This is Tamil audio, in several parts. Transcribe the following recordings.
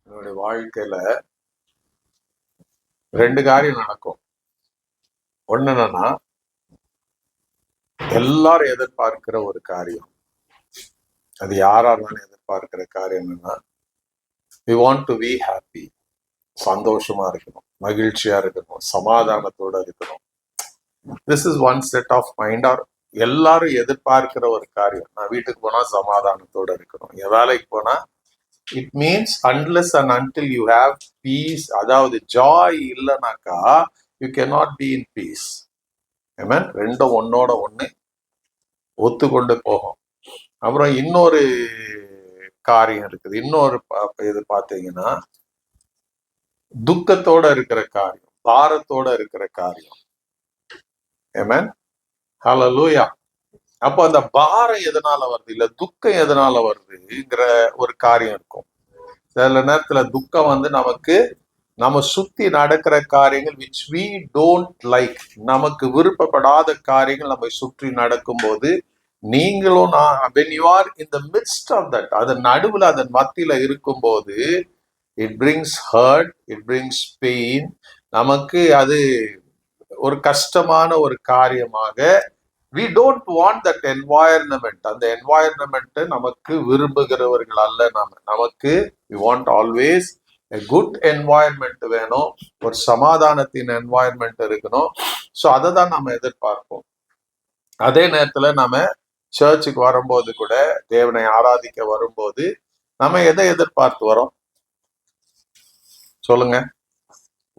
என்னுடைய வாழ்க்கையில ரெண்டு காரியம் நடக்கும். ஒண்ணு என்னன்னா, எல்லாரும் எதிர்பார்க்கிற ஒரு காரியம், அது யாரா இருந்தாலும் எதிர்பார்க்கிற காரியம் என்னன்னா, we want to be happy, சந்தோஷமா இருக்கணும், மகிழ்ச்சியா இருக்கணும், சமாதானத்தோட இருக்கணும். This is one set of mind. Or எல்லாரும் எதிர்பார்க்கிற ஒரு காரியம், நான் வீட்டுக்கு போனா சமாதானத்தோட இருக்கணும், என் வேலைக்கு போனா it means unless and until you have peace, அதாவது ஜாய் இல்லைனாக்கா you cannot be in peace. ரெண்டும் ஒன்னோட ஒண்ணு ஒத்துக்கொண்டு போகும். அப்புறம் இன்னொரு காரியம் இருக்குது. இன்னொரு இது பார்த்தீங்கன்னா, துக்கத்தோட இருக்கிற காரியம், பாரத்தோட இருக்கிற காரியம். ஆமென், ஹல்லேலூயா. அப்போ அந்த பாரம் எதனால வருது, இல்ல துக்கம் எதனால வருதுங்கிற ஒரு காரியம் இருக்கும். சில நேரத்துல துக்கம் வந்து நமக்கு நம்ம சுத்தி நடக்கிற காரியங்கள் which we don't like, நமக்கு விருப்பப்படாத காரியங்கள் நம்ம சுற்றி நடக்கும் போது, நீங்களும் நான் when you are in the midst of that, அதன் நடுவுல அதன் மத்தியில இருக்கும் போது it brings hurt, it brings pain. நமக்கு அது ஒரு கஷ்டமான ஒரு காரியமாக, we don't want that environment. அந்த environment நமக்கு விரும்புகிறவர்கள் அல்ல. நமக்கு we want always a good environment வேணும், ஒரு சமாதானத்தின் environment இருக்கணும். ஸோ அதை தான் நம்ம எதிர்பார்ப்போம். அதே நேரத்துல நம்ம சர்ச்சுக்கு வரும்போது கூட, தேவனை ஆராதிக்க வரும்போது நம்ம எதை எதிர்பார்த்து வரோம் சொல்லுங்க?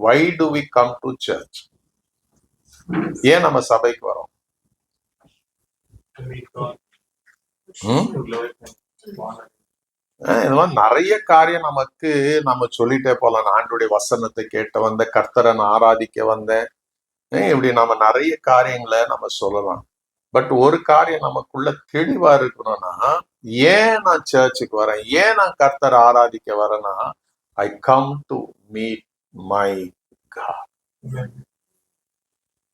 why do we come to church? ஏன் நம்ம சபைக்கு வரோம்? இந்த மாதிரி நிறைய காரியம் நமக்கு நம்ம சொல்லிட்டே போலாம். ஆண்டுடைய வசனத்தை கேட்ட வந்த, கர்த்தரன் ஆராதிக்க வந்தேன், இப்படி நம்ம நிறைய காரியங்களை நம்ம சொல்லலாம். பட் ஒரு காரியம் நமக்குள்ள தெளிவா இருக்கணும்னா, ஏன் நான் சர்ச்சுக்கு வரேன், ஏன் நான் கர்த்தரை ஆராதிக்க வரேன்னா, I come to meet my God.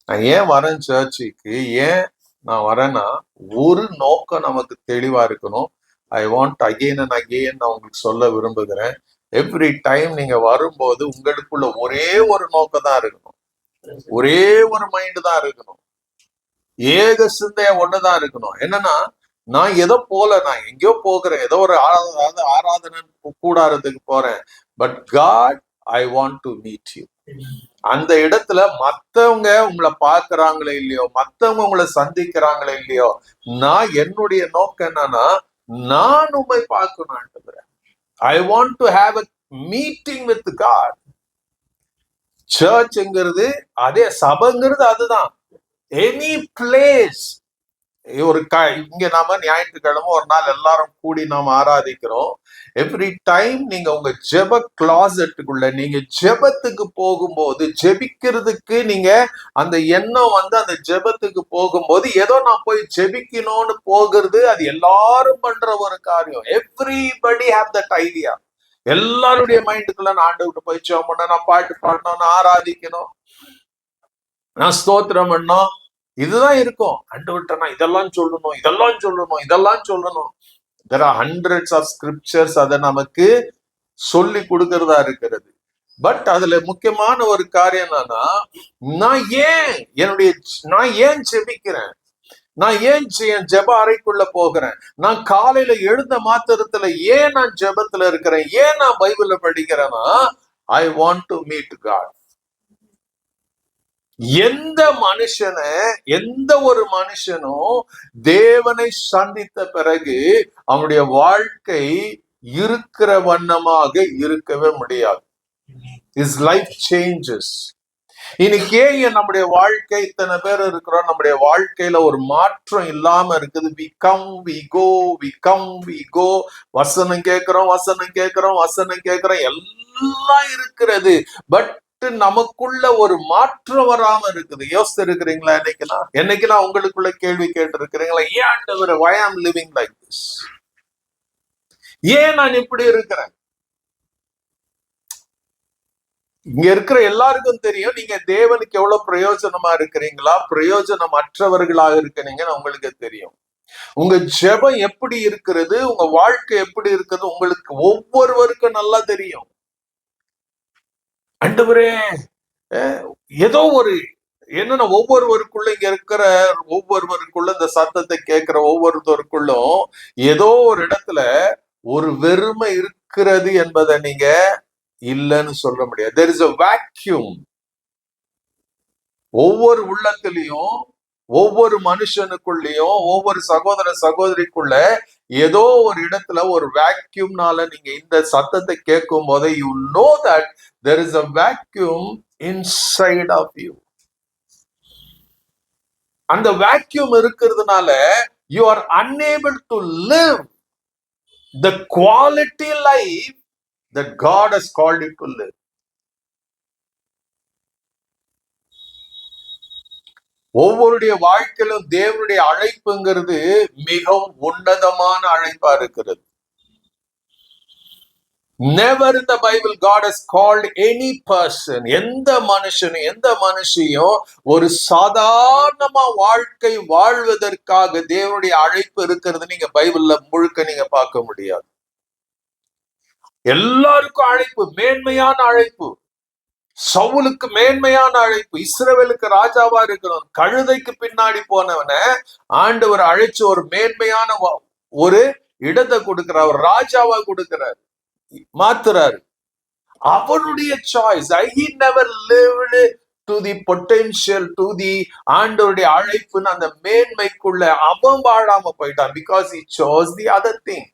நான் ஏன் வரேன் சர்ச்சுக்கு, ஏன் நான் வரேன்னா, ஒரு நோக்கம் நமக்கு தெளிவா இருக்கணும். I want again and again நான் உங்களுக்கு சொல்ல விரும்புகிறேன், எவ்ரி டைம் நீங்க வரும்போது உங்களுக்குள்ள ஒரே ஒரு நோக்கம் தான் இருக்கணும், ஒரே ஒரு மைண்டு தான் இருக்கணும், ஏக சிந்தைய ஒண்ணுதான் இருக்கணும். என்னன்னா, நான் எதோ போல, நான் எங்கேயோ போகிறேன், ஏதோ ஒரு ஆராதனை கூடாரத்துக்கு போறேன், but God, I want to meet you. அந்த இடத்துல மத்தவங்க உங்களை பாக்குறாங்களே இல்லையோ, மத்தவங்க உங்களை சந்திக்கிறாங்களே இல்லையோ, நான் என்னுடைய நோக்கம் என்னன்னா, நான் உண்மை பார்க்கணும் ஆண்டவரே. I want to have a meeting with God. சர்ச்ங்கிறது அதே, சபைங்கிறது அதுதான். எனி பிளேஸ், ஒரு இங்க நாம ஞாயிற்றுக்கிழமை ஒரு நாள் எல்லாரும் கூடி நாம ஆராதிக்கிறோம். எவ்ரி டைம் நீங்க உங்க ஜெப கிளாசெட்டுக்குள்ள நீங்க ஜெபத்துக்கு போகும்போது, ஜெபிக்கிறதுக்கு நீங்க அந்த எண்ணம் வந்து அந்த ஜெபத்துக்கு போகும்போது, ஏதோ நான் போய் ஜெபிக்கணும்னு போகிறது, அது எல்லாரும் பண்ற ஒரு காரியம். Everybody have that idea. எல்லாருடைய மைண்டுக்குள்ள நான் ஆண்டு போய் ஜெபம் பண்ண, நான் பாட்டு பாடணும், நான் ஆராதிக்கணும், நான் ஸ்தோத்திரம் பண்ணோம், இதுதான் இருக்கும். ஆண்டவர்ட்ட இதெல்லாம் சொல்லணும், இதெல்லாம் சொல்லணும், இதெல்லாம் சொல்லணும். there are hundreds of scriptures அதை நமக்கு சொல்லி கொடுக்கறதா இருக்கிறது. பட் அதுல முக்கியமான ஒரு காரியம் என்னன்னா, நான் ஏன் ஜெபிக்கிறேன், நான் ஏன் என் ஜெப அறைக்குள்ள போகிறேன், நான் காலையில எழுந்த மாத்திரத்துல ஏன் நான் ஜெபத்துல இருக்கிறேன், ஏன் நான் பைபிள படிக்கிறேன்னா, I want to meet God. எந்த ஒரு மனுஷனும் தேவனை சந்தித்த பிறகு அவனுடைய வாழ்க்கை இருக்கிற வண்ணமாக இருக்கவே முடியாது. His life changes. இன்னைக்கு ஏன் நம்முடைய வாழ்க்கை, இத்தனை பேர் இருக்கிறோம், நம்முடைய வாழ்க்கையில ஒரு மாற்றம் இல்லாம இருக்குது. we come we go, we come we go, வசனம் கேட்கிறோம், எல்லாம் இருக்கிறது, பட் நமக்குள்ள ஒரு மாற்றம் வராம இருக்குது. யோசித்து இருக்கிறீங்களா? என்னைக்கெல்லாம் உங்களுக்குள்ள கேள்வி கேட்டு இருக்கிறீங்களா, ஏன் ஆண்டவரே, why I am living like this? ஏன் நான் இப்படி இருக்கிறேன்? இங்க இருக்கிற எல்லாருக்கும் தெரியும், நீங்க தேவனுக்கு எவ்வளவு பிரயோஜனமா இருக்கிறீங்களா, பிரயோஜனமற்றவர்களாக இருக்கிறீங்கன்னு உங்களுக்கு தெரியும். உங்க ஜெபம் எப்படி இருக்கிறது, உங்க வாழ்க்கை எப்படி இருக்கிறது உங்களுக்கு ஒவ்வொருவருக்கும் நல்லா தெரியும். ஆண்டவரே, ஏதோ ஒரு என்னன்னா ஒவ்வொருவருக்குள்ள இங்க இருக்கிற ஒவ்வொருவருக்குள்ள இந்த சத்தத்தை கேட்கிற ஒவ்வொருத்தருக்குள்ளும் ஏதோ ஒரு இடத்துல ஒரு வெறுமை இருக்கிறது என்பதை நீங்க இல்லைன்னு சொல்ல முடியாது. there is a vacuum. ஒவ்வொரு உள்ளத்திலையும் ஒவ்வொரு மனுஷனுக்குள்ளயும் ஒவ்வொரு சகோதர சகோதரிக்குள்ள ஏதோ ஒரு இடத்துல ஒரு வேக்யூம்னால நீங்க இந்த சத்தத்தை கேட்கும் போதே you know that there is a vacuum inside of you. அந்த வேக்யூம் இருக்கிறதுனால you are unable to live the quality life that God has called you to live. ஒவ்வொருடைய வாழ்க்கையிலும் தேவனுடைய அழைப்புங்கிறது மிகவும் உன்னதமான அழைப்பா இருக்கிறது. Never in the Bible God has called any person, எந்த மனுஷனும் எந்த மனுஷியும் ஒரு சாதாரணமா வாழ்க்கை வாழ்வதற்காக தேவனுடைய அழைப்பு இருக்கிறது நீங்க பைபிள்ல முழுக்க நீங்க பார்க்க முடியாது. எல்லாருக்கும் அழைப்பு, மேன்மையான அழைப்பு. சவுலுக்கு மேன்மையான அழைப்பு, இஸ்ரவேலுக்கு ராஜாவா இருக்கணும். கழுதைக்கு பின்னாடி போனவனை ஆண்டவர் அழைச்சு ஒரு மேன்மையான ஒரு இடத்தை கொடுக்கிறார், ஒரு ராஜாவா கொடுக்கிறார், மாத்துறாரு. அவனுடைய choice. he never lived to the potential, to the ஆண்டவருடைய அழைப்புன்னு அந்த மேன்மைக்குள்ள அவன் வாழாம போயிட்டான். because he chose the other thing.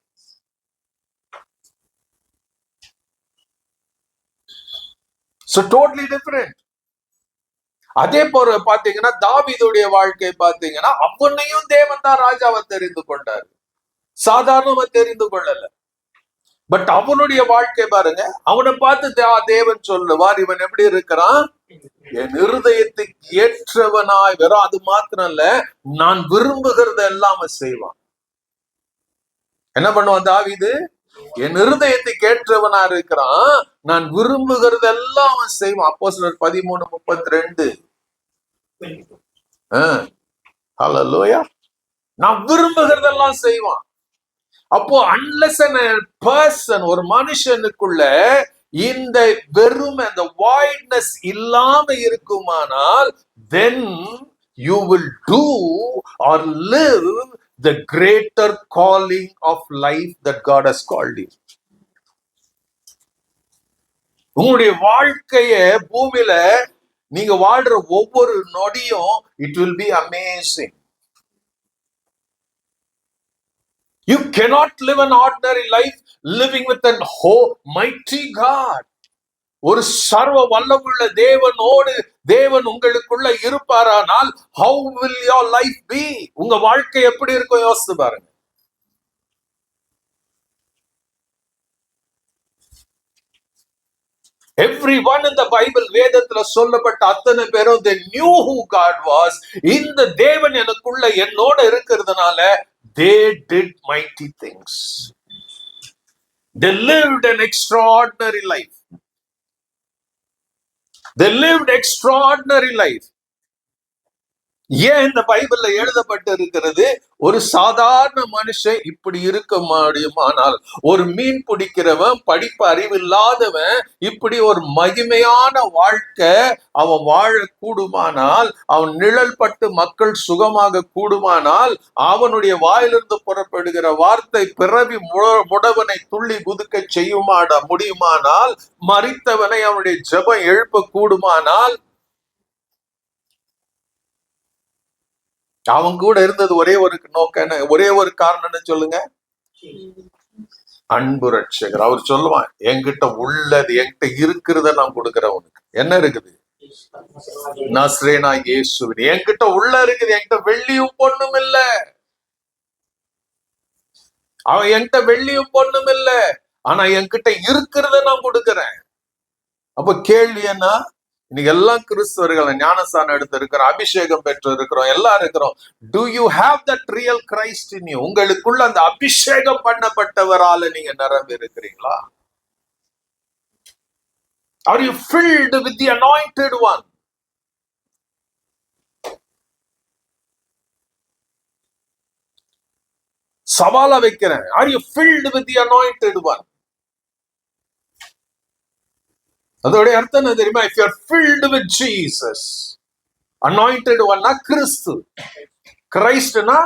So totally different. அதே போல பாத்தீங்கன்னா தாவீதுடைய வாழ்க்கை பாத்தீங்கன்னா அவனையும் தேவன் தான் ராஜாவை தெரிந்து கொண்டாரு, சாதாரணமா தெரிந்து கொள்ளல. பட் அவனுடைய வாழ்க்கை பாருங்க, அவனை பார்த்து தேவன் சொல்லுவார், இவன் எப்படி இருக்கிறான், என் இருதயத்துக்கு ஏற்றவனாய். வெறும் அது மாத்திரம் இல்ல, நான் விரும்புகிறத எல்லாம் செய்வான். என்ன பண்ணுவான் தாவீது? என் இருதயத்துக்கு ஏற்றவனா இருக்கிறான், நான் விரும்புகிறதெல்லாம் அவன் செய்வான். அப்போஸ்தலர் 13:32. ஹல்லேலூயா. நான் விரும்புகிறதெல்லாம் செய்வான். அப்போ அன்லெஸ் a person, ஒரு மனுஷனுக்குள்ள இந்த வெறுமை, அந்த வாய்ட்னஸ் இல்லாம இருக்குமானால் then you will do or live the greater calling of life that God has called you. உங்களுடைய வாழ்க்கைய பூமியில நீங்க வாழ்ற ஒவ்வொரு நொடியும் it will be amazing. You cannot live an ordinary life living with an mighty God. ஒரு சர்வ வல்லமுள்ள தேவனோடு தேவன் உங்களுக்குள்ள இருப்பாரானால் how will your life be? உங்க வாழ்க்கை எப்படி இருக்கும் யோசித்து பாருங்க. Everyone in the Bible, வேதத்துல சொல்லப்பட்ட அத்தனை பேரும் they knew who God was. இந்த தேவன் எனக்குள்ள என்னோட இருக்கிறதுனால they did mighty things. They lived an extraordinary life. They lived extraordinary life. ஏன் இந்த பைபிள்ல எழுதப்பட்டு இருக்கிறது? ஒரு சாதாரண மனுஷன் இப்படி இருக்க முடியுமானால், ஒரு மீன் பிடிக்கிறவன், படிப்பு அறிவில்லாதவன் இப்படி ஒரு மகிமையான வாழ்க்கை அவன் வாழ கூடுமானால், அவன் நிழல் பட்டு மக்கள் சுகமாக கூடுமானால், அவனுடைய வாயிலிருந்து புறப்படுகிற வார்த்தை பிறவி முடவனை துள்ளி குதுக்க முடியுமானால், மரித்தவனை அவனுடைய ஜெபம் எழுப்ப கூடுமானால், அவங்க கூட இருந்தது ஒரே ஒரு நோக்கம், ஒரே ஒரு காரணம்னு சொல்லுங்க, அன்பு ரட்சகர். அவர் சொல்லுவான், என்கிட்ட உள்ளது, என்கிட்ட இருக்கிறத நான் கொடுக்கிறேன். உனக்கு என்ன இருக்குது? நஸ்ரேனா இயேசுவின். என்கிட்ட உள்ள இருக்குது, என்கிட்ட வெள்ளியும் பொண்ணும் இல்ல. அவன் என்கிட்ட வெள்ளியும் பொண்ணும் இல்ல, ஆனா என்கிட்ட இருக்கிறத நான் கொடுக்கிறேன். அப்ப கேள்வி என்ன? இன்னைக்கு எல்லாம் கிறிஸ்தவர்கள் ஞானஸ்தானம் எடுத்து இருக்கிறோம், அபிஷேகம் பெற்று இருக்கிறோம், எல்லாம் இருக்கிறோம். Do you have that real Christ in you? உங்களுக்குள்ள அந்த அபிஷேகம் பண்ணப்பட்டவரால நீங்க நிரம்பி இருக்கிறீங்களா? Are you filled with the anointed one? சவாலா வைக்கிறேன். Are you filled with the anointed one? அதோடைய அர்த்தம் என்ன தெரியுமா? if you are filled with Jesus, anointed one-னா கிறிஸ்து, கிரைஸ்ட்னா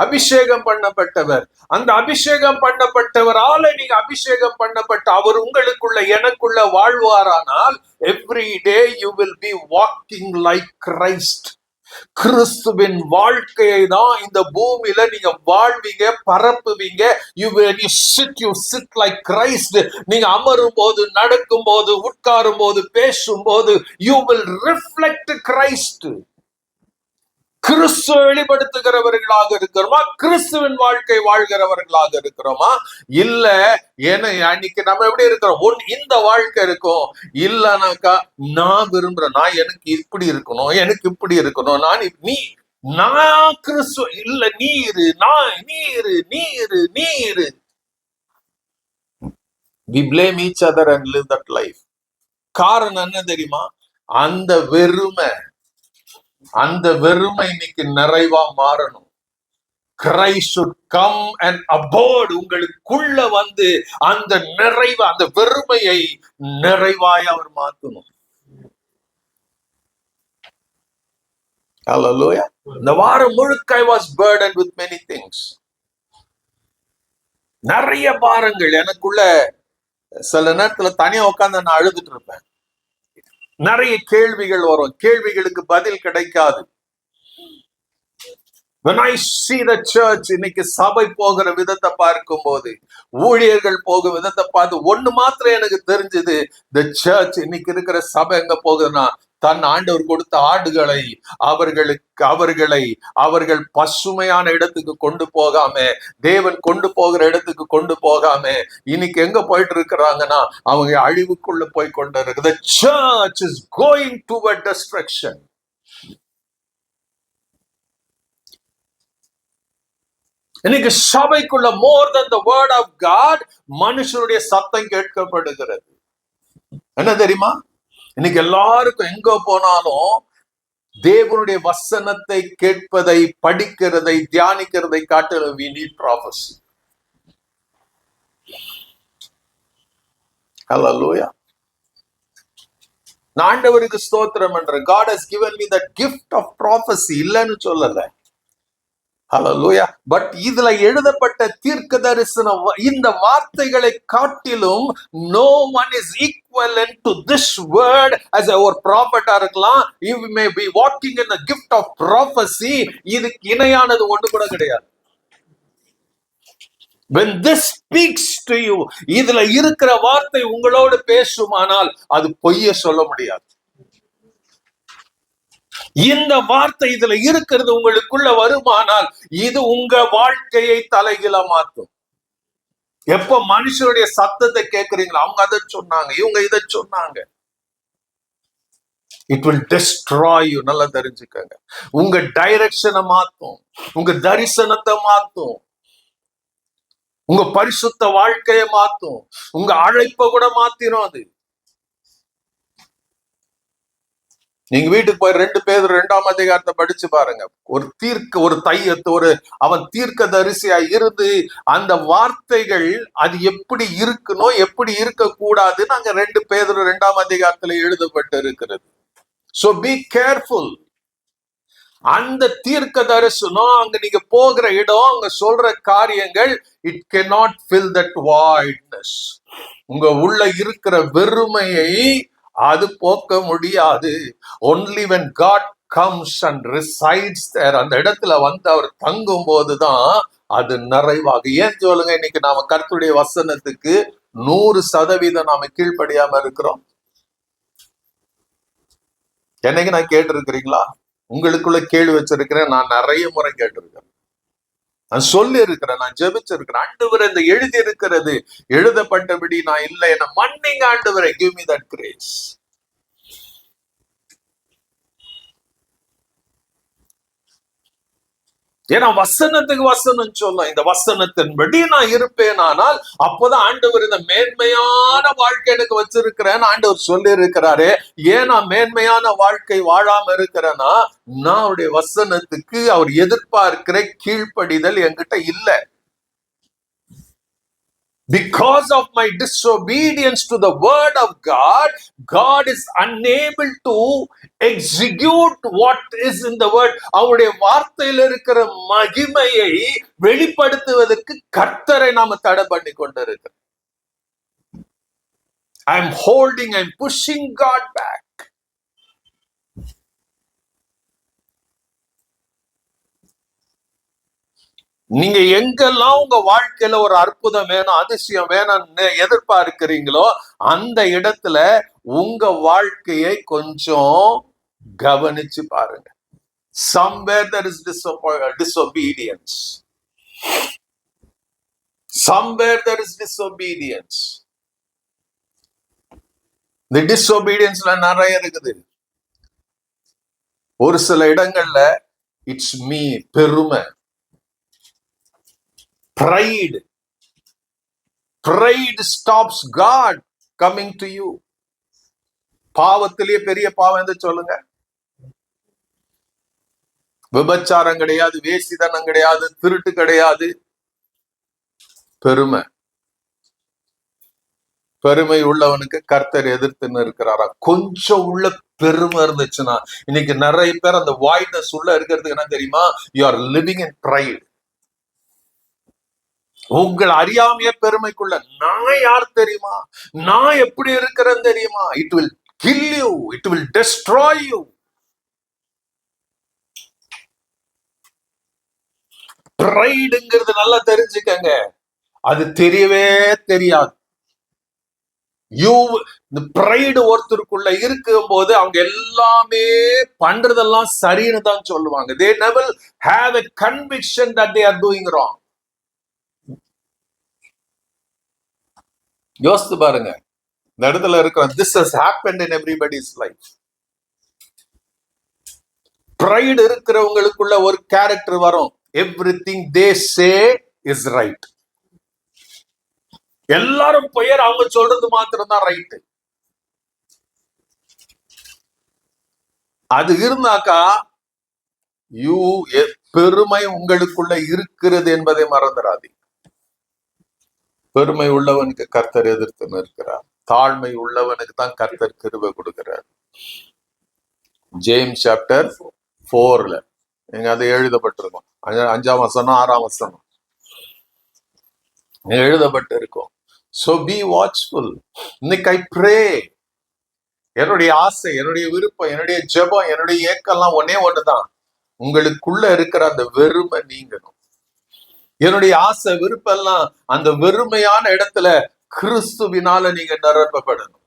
அபிஷேகம் பண்ணப்பட்டவர். அந்த அபிஷேகம் பண்ணப்பட்டவரால நீங்க அபிஷேகம் பண்ணப்பட்ட அவர் உங்களுக்குள்ள எனக்குள்ள வாழ்வாரானால் every day you will be walking like Christ. கிறிஸ்துவின் வாழ்க்கையை தான் இந்த பூமியில நீங்க வாழ்வீங்க, பரப்புவீங்க. you sit like Christ. நீங்க அமரும் போது, நடக்கும் போது, உட்காரும் போது, பேசும் போது you will reflect Christ. கிறிஸ்துவ வெளிப்படுத்துகிறவர்களாக இருக்கிறோமா? கிறிஸ்துவின் வாழ்க்கை வாழ்கிறவர்களாக இருக்கிறோமா? இல்ல அன்னைக்கு நம்ம எப்படி இருக்கிறோம்? இந்த வாழ்க்கை இருக்கும் இல்லனாக்கா நான் விரும்புறேன், நான் எனக்கு இப்படி இருக்கணும், எனக்கு இப்படி இருக்கணும், நான் கிறிஸ்துவ இல்ல, நீரு we blame each other and live that life. காரணம் என்ன தெரியுமா? அந்த வெறுமை இன்னைக்கு நிறைவா மாறணும். Christ should come and abode. உங்களுக்குள்ள வந்து அந்த நிறைவு, அந்த வெறுமையை நிறைவாய் அவர் மாற்றணும். Hallelujah. இந்த வாரம் முழுக்க I was burdened with many things. நிறைய பாரங்கள் எனக்குள்ள. சில நேரத்துல தனியா உட்கார்ந்து நான் அழுதுட்டு இருப்பேன். நிறைய கேள்விகள் வரும், கேள்விகளுக்கு பதில் கிடைக்காது. When I see the church, இன்னைக்கு சபை போகிற விதத்தை பார்க்கும் போது, ஊழியர்கள் போகும் விதத்தை பார்த்து ஒண்ணு மாத்திரம் எனக்கு தெரிஞ்சது, the church இன்னைக்கு இருக்கிற சபை எங்க போகுதுன்னா, தன் ஆண்டவர் கொடுத்த ஆடுகளை அவர்கள் பசுமையான இடத்துக்கு கொண்டு போகாம, தேவன் கொண்டு போகிற இடத்துக்கு கொண்டு போகாம இன்னைக்கு எங்க போயிட்டு இருக்கிறாங்கன்னா, அவங்க அழிவுக்குள்ள போய் கொண்டு இருக்கு. The church is going toward destruction. இன்னைக்கு சபைக்குள்ள more than the word of God மனுஷனுடைய சத்தம் கேட்கப்படுகிறது. என்ன தெரியுமா? இன்னைக்கு எல்லாருக்கும் எங்க போனாலும் தேவனுடைய வசனத்தை கேட்பதை, படிக்கிறதை, தியானிக்கிறதை காட்டிலும் we need prophecy. Hallelujah. ஆண்டவருக்கு ஸ்தோத்திரம் என்ற God has given me that gift of prophecy. இல்லன்னு சொல்லல. Hallelujah. பட் இதுல எழுதப்பட்ட தீர்க்க தரிசனம், இந்த வார்த்தைகளை காட்டிலும் no one is equivalent to this word as ஒரு ப்ராஃபட்டா இருக்கலாம். You may be walking in the gift of prophecy. இதுக்கு இணையானது ஒன்று கூட கிடையாது. When this speaks to you, இதுல இருக்கிற வார்த்தை உங்களோடு பேசுமானால் அது பொய்ய சொல்ல முடியாது. இந்த வார்த்தை இதுல இருக்கிறது உங்களுக்குள்ள வருமானால் இது உங்க வாழ்க்கையை தலைகீழ மாற்றும். எப்ப மனுஷனுடைய சத்தத்தை கேட்கிறீங்களா, அவங்க அதை சொன்னாங்க, இவங்க இதை சொன்னாங்க, it will destroy you. நல்லா தெரிஞ்சுக்கங்க. உங்க டைரக்ஷனை மாத்தும், உங்க தரிசனத்தை மாத்தும், உங்க பரிசுத்த வாழ்க்கையை மாத்தும், உங்க அழைப்பை கூட மாத்திரும். அது நீங்க வீட்டுக்கு போய் 2 பேதுரு 2ஆம் அதிகாரத்தை படிச்சு பாருங்க. அவன் தீர்க்க தரிசியா இருந்து அந்த வார்த்தைகள் அது எப்படி இருக்கணும், எப்படி இருக்க கூடாதுன்னு அங்க 2 பேதுரு 2ஆம் அதிகாரத்துல எழுதப்பட்டு இருக்கிறது. So be careful. அந்த தீர்க்க தரிசனம், அங்க நீங்க போகிற இடம், அங்க சொல்ற காரியங்கள், it cannot fill that voidness. உங்க உள்ள இருக்கிற வெறுமையை அது போக்க முடியாது. only when God comes and resides there, அந்த இடத்துல வந்து அவர் தங்கும் போதுதான் அது நிறைவாக. ஏன் சொல்லுங்க, இன்னைக்கு நாம கர்த்தருடைய வசனத்துக்கு 100% நாம கீழ்ப்படியாம இருக்கிறோம். என்னைக்கு நான் கேட்டிருக்கிறீங்களா? உங்களுக்குள்ள கேள்வி வச்சிருக்கிறேன். நான் நிறைய முறை கேட்டிருக்கிறேன், நான் சொல்லி இருக்கிறேன், நான் ஜெபிச்சிருக்கிறேன். ஆண்டவரே, இந்த எழுதி இருக்கிறது எழுதப்பட்டபடி நான் இல்லை, என்ன மன்னிங்க ஆண்டவரே, give me that grace. ஏன்னா வசனத்துக்கு வசனம் சொல்ல, இந்த வசனத்தின்படி நான் இருப்பேன். ஆனால் அப்போதான் ஆண்டவர் இந்த மேன்மையான வாழ்க்கை எனக்கு வச்சிருக்கிறேன் ஆண்டவர் சொல்லி இருக்கிறாரு. ஏன் நான் மேன்மையான வாழ்க்கை வாழாம இருக்கிறேன்னா, நான் அவருடைய வசனத்துக்கு அவர் எதிர்பார்க்கிற கீழ்ப்படிதல் என்கிட்ட இல்லை. Because of my disobedience to the word of God, God is unable to execute what is in the word. அவருடைய வார்த்தையில் இருக்கிற மகிமையை வெளிப்படுத்துவதற்கு கர்த்தரை நாம தடை பண்ணி கொண்டிருக்கிறோம். I'm pushing God back. நீங்க எங்கெல்லாம் உங்க வாழ்க்கையில ஒரு அற்புதம் வேணும், அதிசயம் வேணும்னு எதிர்பார்க்கிறீங்களோ அந்த இடத்துல உங்க வாழ்க்கையை கொஞ்சம் கவனிச்சு பாருங்க. Somewhere there is disobedience. Somewhere there is disobedience. இந்த டிஸ்ஒபீடியன்ஸ்ல நிறைய இருக்குது. ஒரு சில இடங்கள்ல இட்ஸ் மீ, பெருமை, pride. Pride stops God coming to you. பாவத்திலேயே பெரிய பாவம் என்று சொல்லுங்க. விபச்சாரம் கிடையாது, வேசிதனம் கிடையாது, திருட்டு கிடையாது, பெருமை. பெருமை உள்ளவனுக்கு கர்த்தர் எதிர்த்து இருக்கிறாரா? கொஞ்சம் உள்ள பெருமை இருந்துச்சுன்னா, இன்னைக்கு நிறைய பேர் அந்த வாய்னஸ் உள்ள இருக்கிறதுக்கு என்ன தெரியுமா? You are living in pride. உங்கள் அறியாமைய பெருமைக்குள்ள நான் யார் தெரியுமா, நான் எப்படி இருக்கிறேன் தெரியுமா? It will kill you, it will destroy you. பிரைடுங்கிறது நல்லா தெரிஞ்சுக்கங்க, அது தெரியவே தெரியாது. இந்த பிரைடு ஒருத்தருக்குள்ள இருக்கும் போது அவங்க எல்லாமே பண்றதெல்லாம் சரின்னு தான் சொல்லுவாங்க. They never have a conviction that they are doing wrong. யோசித்து பாருங்க, இந்த இடத்துல இருக்கிற this has happened in everybody's life. Pride இருக்கிறவங்களுக்குள்ள ஒரு கேரக்டர் வரும், everything they say is right. எல்லாரும் பெயர் அவங்க சொல்றது மாத்திரம் தான் ரைட். அது இருந்தாக்கா பெருமை உங்களுக்குள்ள இருக்கிறது என்பதை மறந்துடாதீங்க. பெருமை உள்ளவனுக்கு கர்த்தர் எதிர்த்து நிற்கிறார், தாழ்மை உள்ளவனுக்கு தான் கர்த்தர் கிருபை கொடுக்கிறார். ஜேம்ஸ் சாப்டர் 4ல நீங்க அது எழுதப்பட்டிருக்கும், 5ஆம் வசனம் 6ஆம் வசனம் எழுதப்பட்டு இருக்கும். So be watchful. இன்னைக்கு I pray, என்னுடைய ஆசை, என்னுடைய விருப்பம், என்னுடைய ஜெபம், என்னுடைய ஏக்கெல்லாம் ஒன்னே ஒண்ணுதான், உங்களுக்குள்ள இருக்கிற அந்த வெறுமை நீங்கணும். என்னுடைய ஆசை விருப்பம் எல்லாம் அந்த வெறுமையான இடத்துல கிறிஸ்துவினால நீங்க நிரப்பப்படணும்.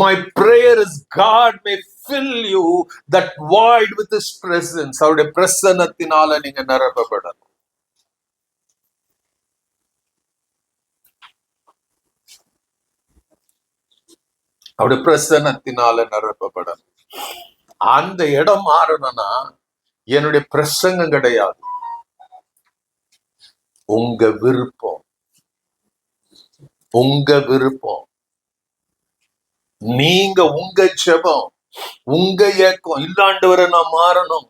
My prayer is God may fill you that void with His presence. அவருடைய பிரசன்னத்தினால நீங்க நிரப்பப்படணும். அவருடைய பிரசன்னத்தினால நிரப்பப்படணும். அந்த இடம் மாறணும்னா என்னுடைய பிரசங்கம் கிடையாது, உங்க விருப்பம், உங்க விருப்பம், நீங்க உங்க ஜெபம், உங்க ஏக்கம். இல்லாண்டவரை நான் மாறணும்,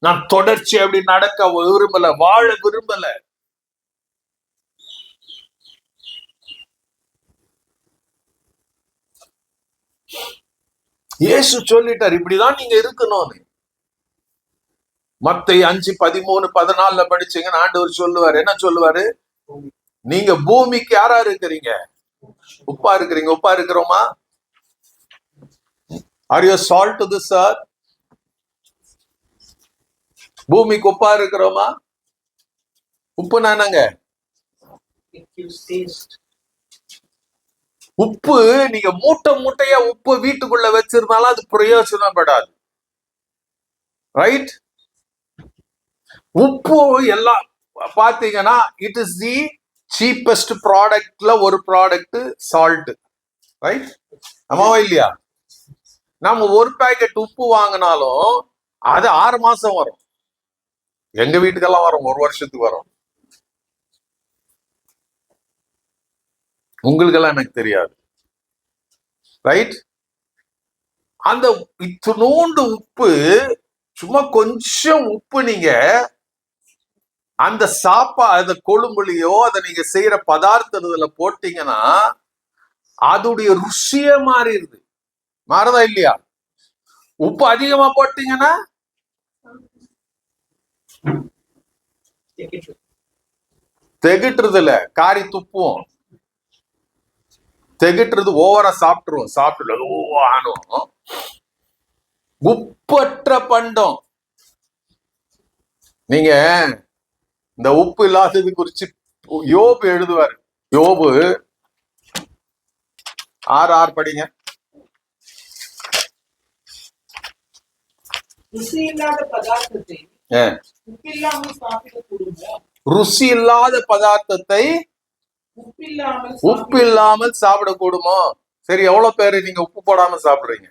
நான் தொடர்ச்சி அப்படி நடக்க விரும்பல, வாழ விரும்பல. இயேசு சொல்லிட்டார் இப்படிதான் நீங்க இருக்கணும்னு. மத்தேயு 5:13-14 படிச்சீங்கன்னா ஆண்டவர் சொல்லுவாரு, என்ன சொல்லுவாரு? நீங்க பூமிக்கு யாரா இருக்கிறீங்க? உப்பா இருக்கிறீங்க. உப்பா இருக்கிறோமா? Are you salt to this earth? பூமிக்கு உப்பா இருக்கிறோமா? உப்பு நானங்க. உப்பு நீங்க மூட்டை மூட்டையா உப்பு வீட்டுக்குள்ள வச்சிருந்தாலும் அது பிரயோஜனப்படாது. ரைட்? உப்பு எல்லாம் பாத்தீங்கன்னா இட் இஸ் தி சீப்பஸ்ட் ப்ராடக்ட்ல ஒரு ப்ராடக்ட் சால்ட். ரைட்? ஆமாவா இல்லையா? நம்ம ஒரு பேக்கெட் உப்பு வாங்கினாலும் அது 6 மாசம் வரும். எங்க வீட்டுக்கெல்லாம் வரும், 1 வருஷத்துக்கு வரும். உங்களுக்கெல்லாம் எனக்கு தெரியாது. ரைட்? அந்த இத்தினோண்டு உப்பு, சும்மா கொஞ்சம் உப்பு நீங்க அந்த அந்த கொழும்புலையோ அதை நீங்க செய்யற பதார்த்தத்துல போட்டீங்கன்னா அதோடைய ருசியே மாறிடுது. மாறதா இல்லையா? உப்பு அதிகமா போட்டீங்கன்னா திகட்டுறது இல்ல, காரி துப்பும். திகட்டுறது ஓவரா சாப்பிட்டுரும். உப்பற்ற பண்டம். நீங்க இந்த உப்பு இல்லாதது குறிச்சு யோபு எழுதுவார். யோபு 6:6 படிங்க. ருசி இல்லாத பதார்த்தத்தை உப்பு இல்லாமல் சாப்பிடக்கூடுமோ? சரி, எவ்வளவு பேரு நீங்க உப்பு போடாம சாப்பிடுறீங்க?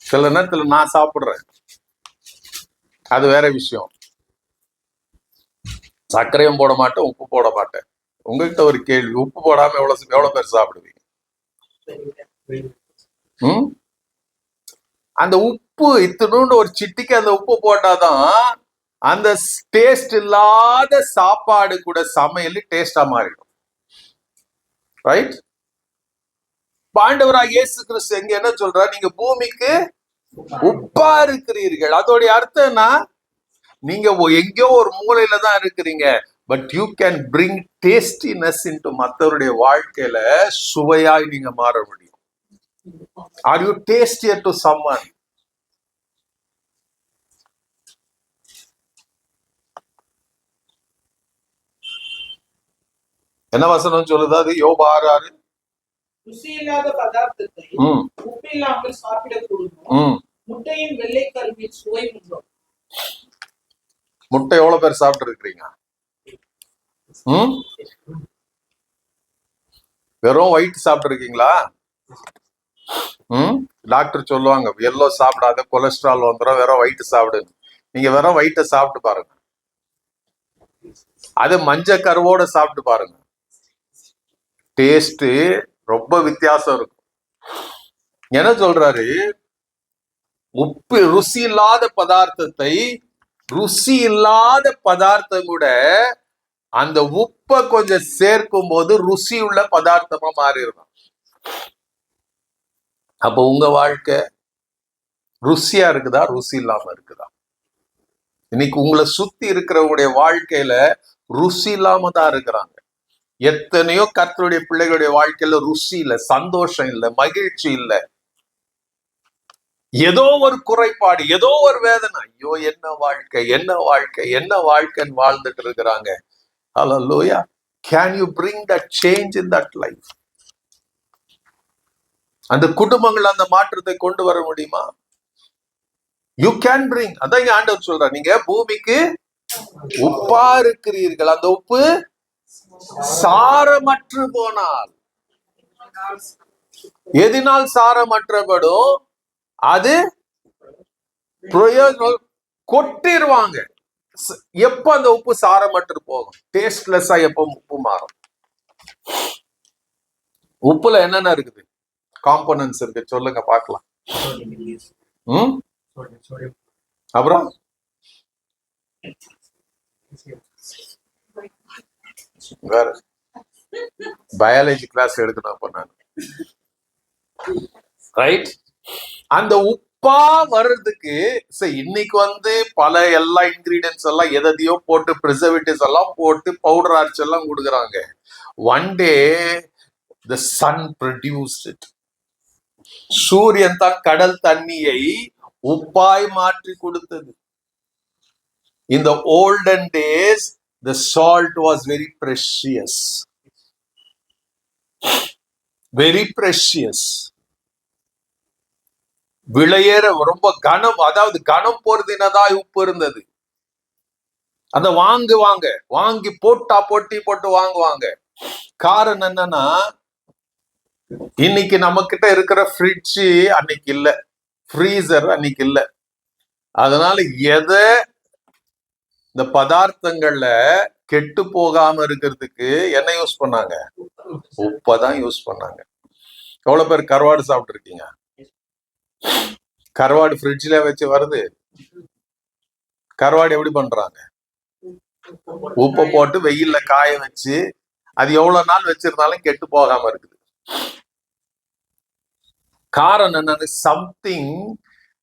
சில நேரத்துல நான் சாப்பிடுறேன், அது வேற விஷயம். சர்க்கரையும் போட மாட்டேன், உப்பு போட மாட்டேன். உங்ககிட்ட ஒரு கேள்வி, உப்பு போடாம எவ்வளவு பேர் சாப்பிடுவீங்க? அந்த உப்பு இத்தினூண்டு ஒரு சிட்டிக்கு அந்த உப்பு போட்டாதான் அந்த டேஸ்ட் இல்லாத சாப்பாடு கூட சமையல் டேஸ்டா மாறிடும். ரைட்? ஆண்டவராக இயேசு கிறிஸ்து எங்க என்ன சொல்றாரு? நீங்க பூமிக்கு உப்பா இருக்கிறீர்கள். அதோடைய அர்த்தம்னா நீங்க எங்கேயோ ஒரு மூலையில தான் இருக்கிறீங்க, but you can bring tastiness into மற்றவருடைய வாழ்க்கையில சுவையாய் நீங்க மாற முடியும். Are you tastier to someone? என்ன வசனம் சொல்லுது? அது யோபு 6:6. ருசி இல்லாத பதார்த்தத்தை உப்பு இல்லாமல் சாப்பிடக்கூடுமோ? முட்டையின் வெள்ளை கருவின் சுவை உண்டோ? முட்டை எவ்வளவு பேர் சாப்பிட்டு இருக்கிறீங்க? வெறும் ஒயிட் சாப்பிட்டு இருக்கீங்களா? டாக்டர் சொல்லுவாங்க எல்லோ சாப்பிடாத, கொலஸ்ட்ரால் வந்துடும், வெறும் ஒயிட் சாப்பிடு. நீங்க வெறும் ஒயிட்டை சாப்பிட்டு பாருங்க, அது மஞ்சள் கருவோட சாப்பிட்டு பாருங்க, டேஸ்ட் ரொம்ப வித்தியாசம் இருக்கும். என்ன சொல்றாரு? உப்பு ருசி இல்லாத பதார்த்தத்தை, ருசி இல்லாத பதார்த்தம் கூட அந்த உப்பை கொஞ்சம் சேர்க்கும் போது ருசி உள்ள பதார்த்தமா மாறிடும். அப்ப உங்க வாழ்க்கை ருசியா இருக்குதா, ருசி இல்லாம இருக்குதா? இன்னைக்கு உங்களை சுத்தி இருக்கிறவங்களுடைய வாழ்க்கையில ருசி இல்லாம தான் இருக்கிறாங்க. எத்தனையோ கர்த்தருடைய பிள்ளைகளுடைய வாழ்க்கையில ருசி இல்ல, சந்தோஷம் இல்ல, மகிழ்ச்சி இல்ல, ஏதோ ஒரு குறைபாடு, ஏதோ ஒரு வேதனை. ஐயோ என்ன வாழ்க்கை, என்ன வாழ்க்கை, என்ன வாழ்க்கைன்னு வாழ்ந்துட்டு இருக்கிறாங்க. Hallelujah. Can you bring that change in that life? அந்த குடும்பங்கள் அந்த மாற்றத்தை கொண்டு வர முடியுமா? You can bring. அதான் ஆண்டவர் சொல்ற, நீங்க பூமிக்கு உப்பா இருக்கிறீர்கள். அந்த உப்பு சாரமற்று போனால் எதினால் சாரமற்றபடும்? அது பிரயோஜனம் கொட்டிடுவாங்க. எப்ப அந்த உப்பு சாரமற்று போகும்? டேஸ்ட்லெஸ்ஸா எப்ப உப்பு மாறும்? உப்புல என்னென்ன இருக்குது? காம்போனன்ட்ஸ் இருக்கு, சொல்லுங்க பார்க்கலாம். அப்புறம் வேற பயாலஜி கிளாஸ் எடுக்கணும் அப்ப நான். ரைட்? அந்த உப்பா வர்றதுக்கு இன்னைக்கு பல எல்லா இன்கிரீடியன்ஸ் எல்லாம் எதையோ போட்டு ப்ரிசர்வேட்டிவ்ஸ் எல்லாம் போட்டு பவுடர் அரைச்சு எல்லாம் கொடுக்குறாங்க. One day the sun produced it. சூரியன் தான் கடல் தண்ணியை உப்பாய் மாற்றி கொடுத்தது. In the olden days the salt was very precious, very precious. விளையேற ரொம்ப கனம், அதாவது கனம் போறதுனதா உப்பு இருந்தது. அத வாங்கி போட்டு வாங்குவாங்க. காரணம் என்னன்னா, இன்னைக்கு நம்ம கிட்ட இருக்கிற ஃப்ரிட்ஜ் அன்னைக்கு இல்ல, ஃப்ரீசர் அன்னைக்கு இல்ல. அதனால இந்த பதார்த்தங்கள்ல கெட்டு போகாம இருக்கிறதுக்கு என்ன யூஸ் பண்ணாங்க? உப்பதான் யூஸ் பண்ணாங்க. எவ்வளவு பேர் கருவாடு சாப்பிட்டு இருக்கீங்க? கருவாடு ஃப்ரிட்ஜ்ல வச்சு வருது. கருவாடு எப்படி பண்றாங்க? உப்பு போட்டு வெயில்ல காய வச்சு அது எவ்வளவு நாள் வச்சிருந்தாலும் கெட்டு போகாம இருக்குது. காரணம் என்னன்னு, சம்திங்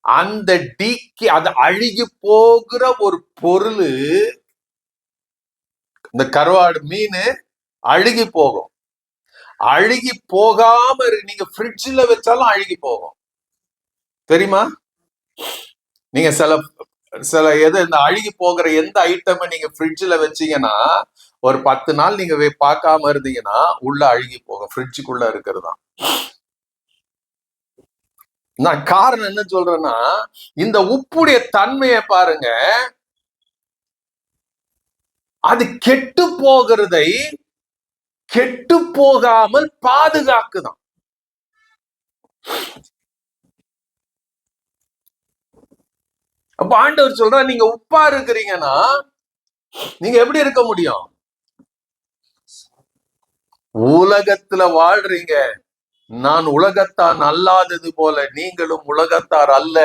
அந்த டீக்கு அது அழுகி போகிற ஒரு பொருள். இந்த கருவாடு மீன் அழுகி போகும். அழுகி போகாம நீங்க ஃப்ரிட்ஜ்ல வச்சாலும் அழுகி போகும், தெரியுமா? நீங்க சில எது இந்த அழுகி போகிற எந்த ஐட்டமை நீங்க ஃப்ரிட்ஜ்ல வச்சீங்கன்னா ஒரு 10 நாள் நீங்க பார்க்காம இருந்தீங்கன்னா உள்ள அழுகி போகும், ஃப்ரிட்ஜுக்குள்ள இருக்கிறது தான். நான் காரணம் என்ன சொல்றேன்னா, இந்த உப்புடைய தன்மையை பாருங்க, அது கெட்டு போகிறதை கெட்டு போகாமல் பாதுகாக்குதான். அப்ப ஆண்டவர் சொல்ற, நீங்க உப்பா இருக்கிறீங்கன்னா நீங்க எப்படி இருக்க முடியும்? உலகத்துல வாழ்றீங்க, நான் உலகத்தான் அல்லாதது போல நீங்களும் உலகத்தார் அல்ல.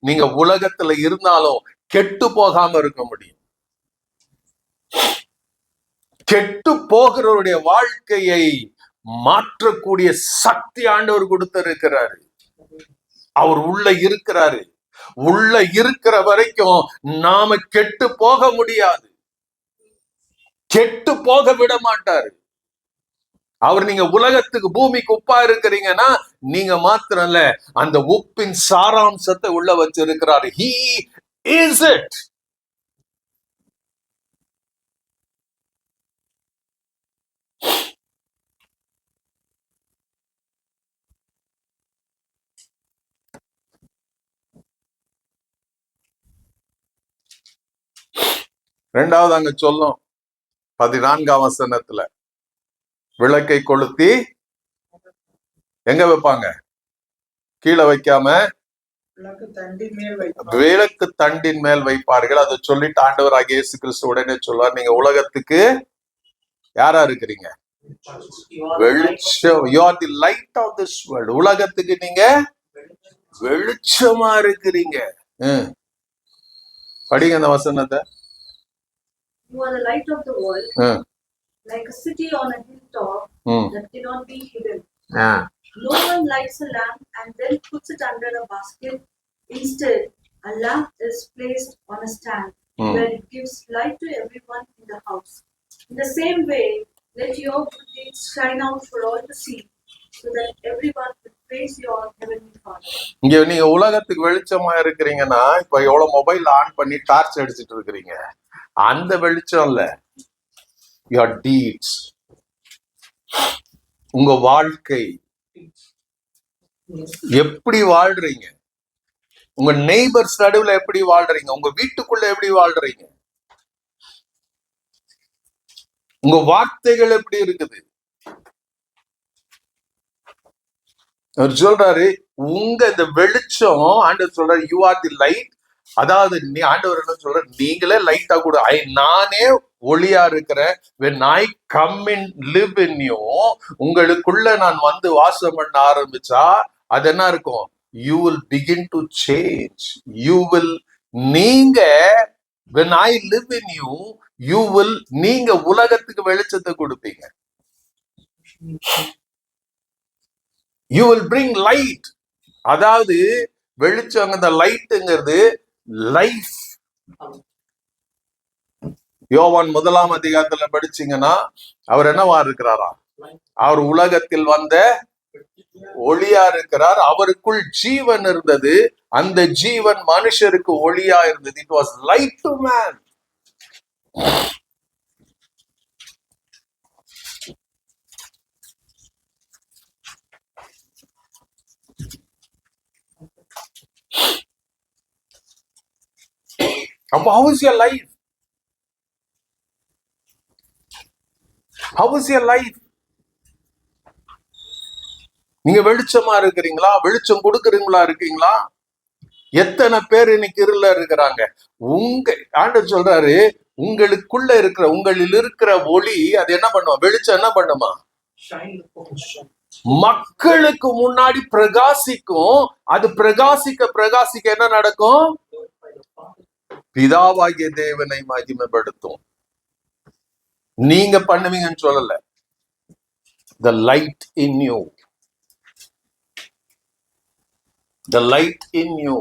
நீங்க உலகத்துல இருந்தாலும் கெட்டு போகாம இருக்க முடியும். கெட்டு போகிறவருடைய வாழ்க்கையை மாற்றக்கூடிய சக்தி ஆண்டவர் கொடுத்திருக்கிறாரு. அவர் உள்ள இருக்கிறாரு. உள்ள இருக்கிற வரைக்கும் நாம கெட்டு போக முடியாது, கெட்டு போக விட மாட்டாரு அவர். நீங்க உலகத்துக்கு பூமிக்கு உப்பா இருக்கிறீங்கன்னா நீங்க மாத்திரம் இல்ல, அந்த உப்பின் சாராம்சத்தை உள்ள வச்சிருக்கிறாரு. He is it. ரெண்டாவது அங்க சொல்லும் 14ஆம் வசனத்துல, விளக்கை கொளுத்தி எங்க வைப்பாங்க? கீழே வைக்காம விளக்கு தண்டின் மேல் வைப்பார்கள். அதை சொல்லிட்டு ஆண்டவராகிய இயேசு கிறிஸ்து உடனே சொல்வார், நீங்க உலகத்துக்கு யாரா இருக்கிறீங்க? வெளிச்சம். You are the light of this world. உலகத்துக்கு நீங்க வெளிச்சமா இருக்கிறீங்க. படிங்க அந்த வசனத்தை. You are the light of the world, like a city on a hilltop that cannot be hidden. No one lights a lamp and then puts it under a basket. Instead, a lamp is placed on a stand where it gives light to everyone in the house. In the same way, let your good deeds shine out for all to see, so that everyone will praise your heavenly Father. இங்க நீங்க உலகத்துக்கு வெளிச்சமா இருக்கிறீங்கன்னா, இப்ப எவ்வளவு மொபைல் ஆன் பண்ணி டார்ச் அடிச்சிட்டு இருக்கிறீங்க, அந்த வெளிச்சம் இல்ல. your deeds, உங்க வாழ்க்கை எப்படி வாழ்றீங்க, உங்க நெய்பர்ஸ் நடுவுல எப்படி வாழ்றீங்க, உங்க வீட்டுக்குள்ள எப்படி வாழ்றீங்க, உங்க வார்த்தைகள் எப்படி இருக்குது. அவர் சொல்றாரு, உங்க இந்த வெளிச்சம், ஆண்டவர் சொல்றாரு, யூ ஆர் தி லைட். அதாவது ஆண்டவர் என்ன சொல்ற, நீங்களே லைட்டா கூட, நானே ஒளியா இருக்கிறேன். when I come and live in you, உங்களுக்குள்ள நான் வந்து வாசம் பண்ண ஆரம்பிச்சா அது என்ன இருக்கும்? you will begin to change. you will, நீங்க when I live in you, you will, நீங்க உலகத்துக்கு வெளிச்சத்தை கொடுப்பீங்க. you will bring light. அதாவது வெளிச்சம், அந்த லைட்டுங்கிறது லைஃப். யோவான் 1ஆம் அதிகாரத்துல படிச்சீங்கன்னா அவர் என்னவா இருக்கிறாரா? அவர் உலகத்தில் வந்த ஒளியா இருக்கிறார். அவருக்குள் ஜீவன் இருந்தது, அந்த ஜீவன் மனுஷருக்கு ஒளியா இருந்தது. It was light to man. அப்போ how is your life? How is your life? நீங்க வெளிச்சமா இருக்கிறீங்களா? வெளிச்சம் கொடுக்குறீங்களா? இருக்கீங்களா? எத்தனை பேர் இன்னைக்கு இருள இருக்கிறாங்க? உங்க ஆண்டவர் சொல்றாரு, உங்களுக்குள்ள இருக்கிற, உங்களில் இருக்கிற ஒளி அது என்ன பண்ணுமா? வெளிச்சம் என்ன பண்ணுமா? மக்களுக்கு முன்னாடி பிரகாசிக்கும். அது பிரகாசிக்க பிரகாசிக்க என்ன நடக்கும்? பிதாவாகிய தேவனை மகிமைப்படுத்தும். நீங்க பண்ணுவீங்கன்னு சொல்லல. The light in you. The light in you.